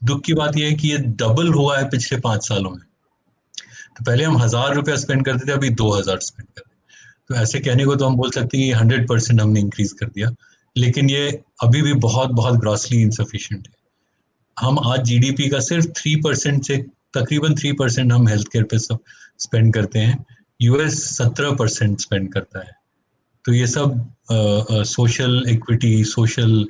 दुख की बात यह है कि ये डबल हुआ है पिछले 5 सालों में। तो पहले हम 1,000 रुपया स्पेंड करते थे, अभी 2,000 स्पेंड करते हैं। तो ऐसे कहने को तो हम बोल सकते हैं कि 100% हमने इंक्रीज कर दिया, लेकिन ये अभी भी बहुत बहुत ग्रॉसली इनसफिशिएंट है। हम आज जीडीपी का सिर्फ 3% से तकरीबन 3% हम हेल्थ केयर पे सब स्पेंड करते हैं। यूएस 17% स्पेंड करता है। तो ये सब सोशल इक्विटी, सोशल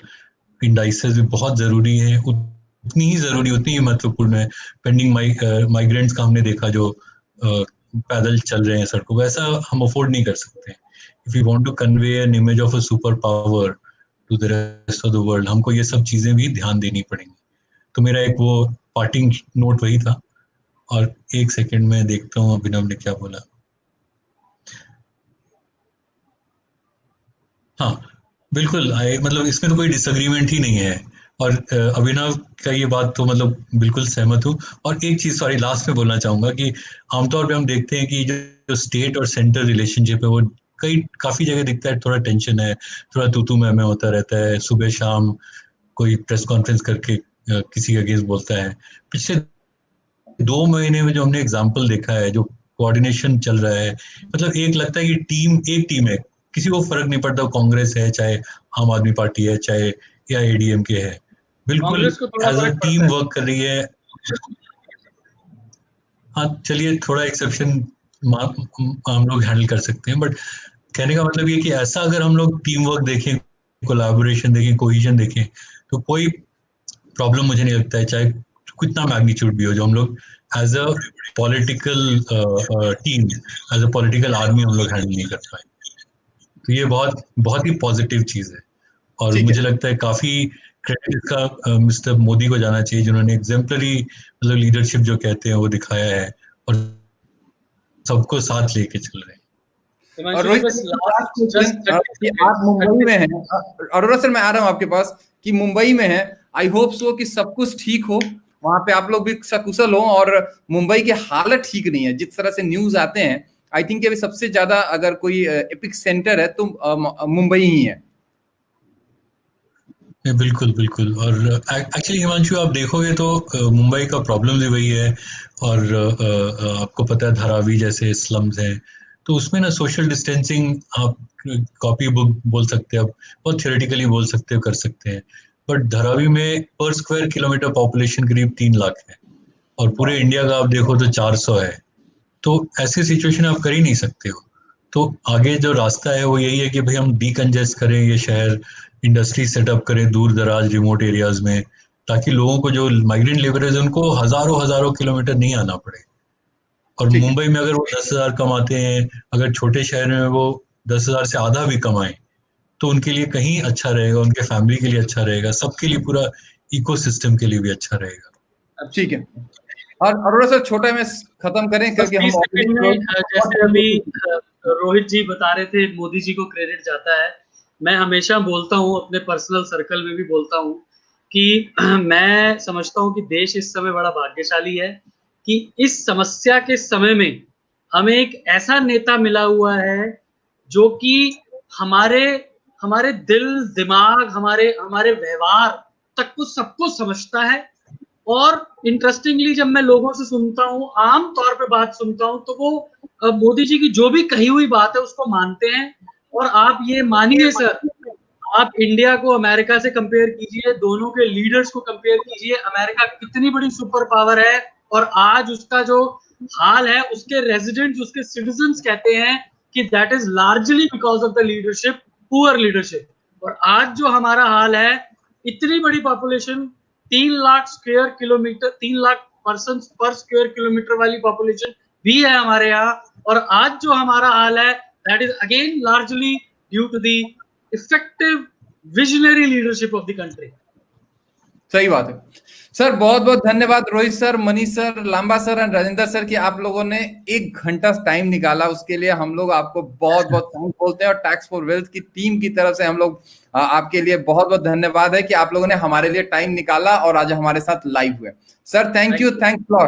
इंडाइसेस भी बहुत ज़रूरी है, उतनी ही ज़रूरी, उतनी ही महत्वपूर्ण है। पेंडिंग माइग्रेंट्स का हमने देखा जो पैदल चल रहे हैं सड़कों पर, ऐसा हम अफोर्ड नहीं कर सकते। If you want to convey an image of a superpower to the rest of the world, हमको ये सब चीज़ें भी ध्यान देनी पड़ेंगी। तो मेरा एक वो पार्टिंग नोट वही था। और 1 सेकेंड में देखता हूँ अभिनव ने क्या बोला। हाँ बिल्कुल, मतलब इसमें तो कोई डिसएग्रीमेंट ही नहीं है। और अभिनव का ये बात तो मतलब बिल्कुल सहमत हूँ। और एक चीज सॉरी लास्ट में बोलना चाहूंगा कि आमतौर पे हम देखते हैं कि जो स्टेट और सेंटर रिलेशनशिप है वो काफी जगह दिखता है, थोड़ा टेंशन है, थोड़ा तू मैं होता रहता है, सुबह शाम कोई प्रेस कॉन्फ्रेंस करके किसी के अगेंस्ट बोलता है। पिछले 2 महीने में जो हमने एग्जाम्पल देखा है, जो कोऑर्डिनेशन चल रहा है, मतलब एक लगता है कि एक टीम है, किसी को फर्क नहीं पड़ता कांग्रेस है चाहे आम आदमी पार्टी है चाहे या एडीएमके है, बिल्कुल कांग्रेस को थोड़ा एज अ फर्क टीम पड़ता है। वर्क कर रही है। हाँ चलिए थोड़ा एक्सेप्शन हम लोग हैंडल कर सकते हैं, बट कहने का मतलब ये कि ऐसा अगर हम लोग टीम वर्क देखें, कोलैबोरेशन देखें, कोहेजन देखें, तो कोई प्रॉब्लम मुझे नहीं लगता है, चाहे कितना मैग्नीट्यूड भी हो, जो हम लोग as a political team, as a political army हम लोग हैंडल नहीं कर पाए। तो ये बहुत बहुत ही पॉजिटिव चीज है। और मुझे लगता है काफी क्रेडिट का मिस्टर मोदी को जाना चाहिए, जिन्होंने एग्जेम्पलरी मतलब लीडरशिप जो कहते हैं वो दिखाया है और सबको साथ लेके चल रहे हैं। और हिमांशु जी रोहित बस लास्ट जस्ट क्वेश्चन कि आप मुंबई में हैं, अरोड़ा सर मैं आ रहा हूँ आपके पास, कि मुंबई में है, आई होप सो कि सब कुछ ठीक हो, वहां पे आप लोग भी सकुशल हो, और मुंबई की हालत ठीक नहीं है जिस तरह से न्यूज आते हैं। आई थिंक अभी सबसे ज्यादा अगर कोई एपिक सेंटर है तो मुंबई ही है। बिल्कुल बिल्कुल। और एक्चुअली हिमांशु आप देखोगे तो मुंबई का प्रॉब्लम भी वही है। और आपको पता है धारावी जैसे स्लम्स हैं, तो उसमें ना सोशल डिस्टेंसिंग आप कॉपी बुक बोल सकते हैं, आप बहुत थियोरेटिकली बोल सकते हो, कर सकते हैं, बट धारावी में पर स्क्वायर किलोमीटर पॉपुलेशन करीब 3 लाख है और पूरे इंडिया का आप देखो तो 400 है। तो ऐसी सिचुएशन आप कर ही नहीं सकते हो। तो आगे जो रास्ता है वो यही है कि भाई हम डीकंजेस्ट करें ये शहर, इंडस्ट्री सेटअप करें दूर दराज रिमोट एरियाज में, ताकि लोगों को जो माइग्रेंट लेबरर्स है उनको हजारों हजारों किलोमीटर नहीं आना पड़े। और ठीक है। मुंबई में अगर वो 10,000 कमाते हैं, अगर छोटे शहर में वो 10,000 से आधा भी कमाएं, तो उनके लिए कहीं अच्छा रहेगा, उनके फैमिली के लिए अच्छा रहेगा, सबके लिए, पूरा इकोसिस्टम के लिए भी अच्छा रहेगा। ठीक है। और अरोड़ा सर छोटा में खत्म करें बस क्योंकि 30 हम सेकंड में जैसे अभी रोहित जी बता रहे थे मोदी जी को क्रेडिट जाता है। मैं हमेशा बोलता हूँ, अपने पर्सनल सर्कल में भी बोलता हूँ कि मैं समझता हूँ कि देश इस समय बड़ा भाग्यशाली है कि इस समस्या के समय में हमें एक ऐसा नेता मिला हुआ है जो कि हमारे हमारे दिल दिमाग हमारे हमारे व्यवहार तक को सबको समझता है। और इंटरेस्टिंगली जब मैं लोगों से सुनता हूँ, आम तौर पे बात सुनता हूँ, तो वो मोदी जी की जो भी कही हुई बात है उसको मानते हैं। और आप ये मानिए सर, आप इंडिया को अमेरिका से कंपेयर कीजिए, दोनों के लीडर्स को कंपेयर कीजिए, अमेरिका कितनी बड़ी सुपर पावर है और आज उसका जो हाल है, उसके रेजिडेंट्स, उसके सिटीजन्स कहते हैं कि that is largely because of the leadership, poor leadership. और आज जो हमारा हाल है, इतनी बड़ी population, 3 lakh square kilometre, 3 lakh person पर स्क्वायर किलोमीटर वाली पॉपुलेशन भी है हमारे यहाँ। और आज जो हमारा हाल है, that is again largely due to the effective visionary leadership of the country. सही बात है सर। बहुत बहुत धन्यवाद Rohit sir, Manish sir, Lamba sir और राजेंद्र सर की आप लोगों ने 1 घंटा टाइम निकाला, उसके लिए हम लोग आपको बहुत बहुत थैंक बोलते हैं। और टैक्स फॉर वेल्थ की टीम की तरफ से हम लोग आपके लिए बहुत बहुत धन्यवाद है कि आप लोगों ने हमारे लिए टाइम निकाला और आज हमारे साथ लाइव हुए। Sir thank you, thanks lot.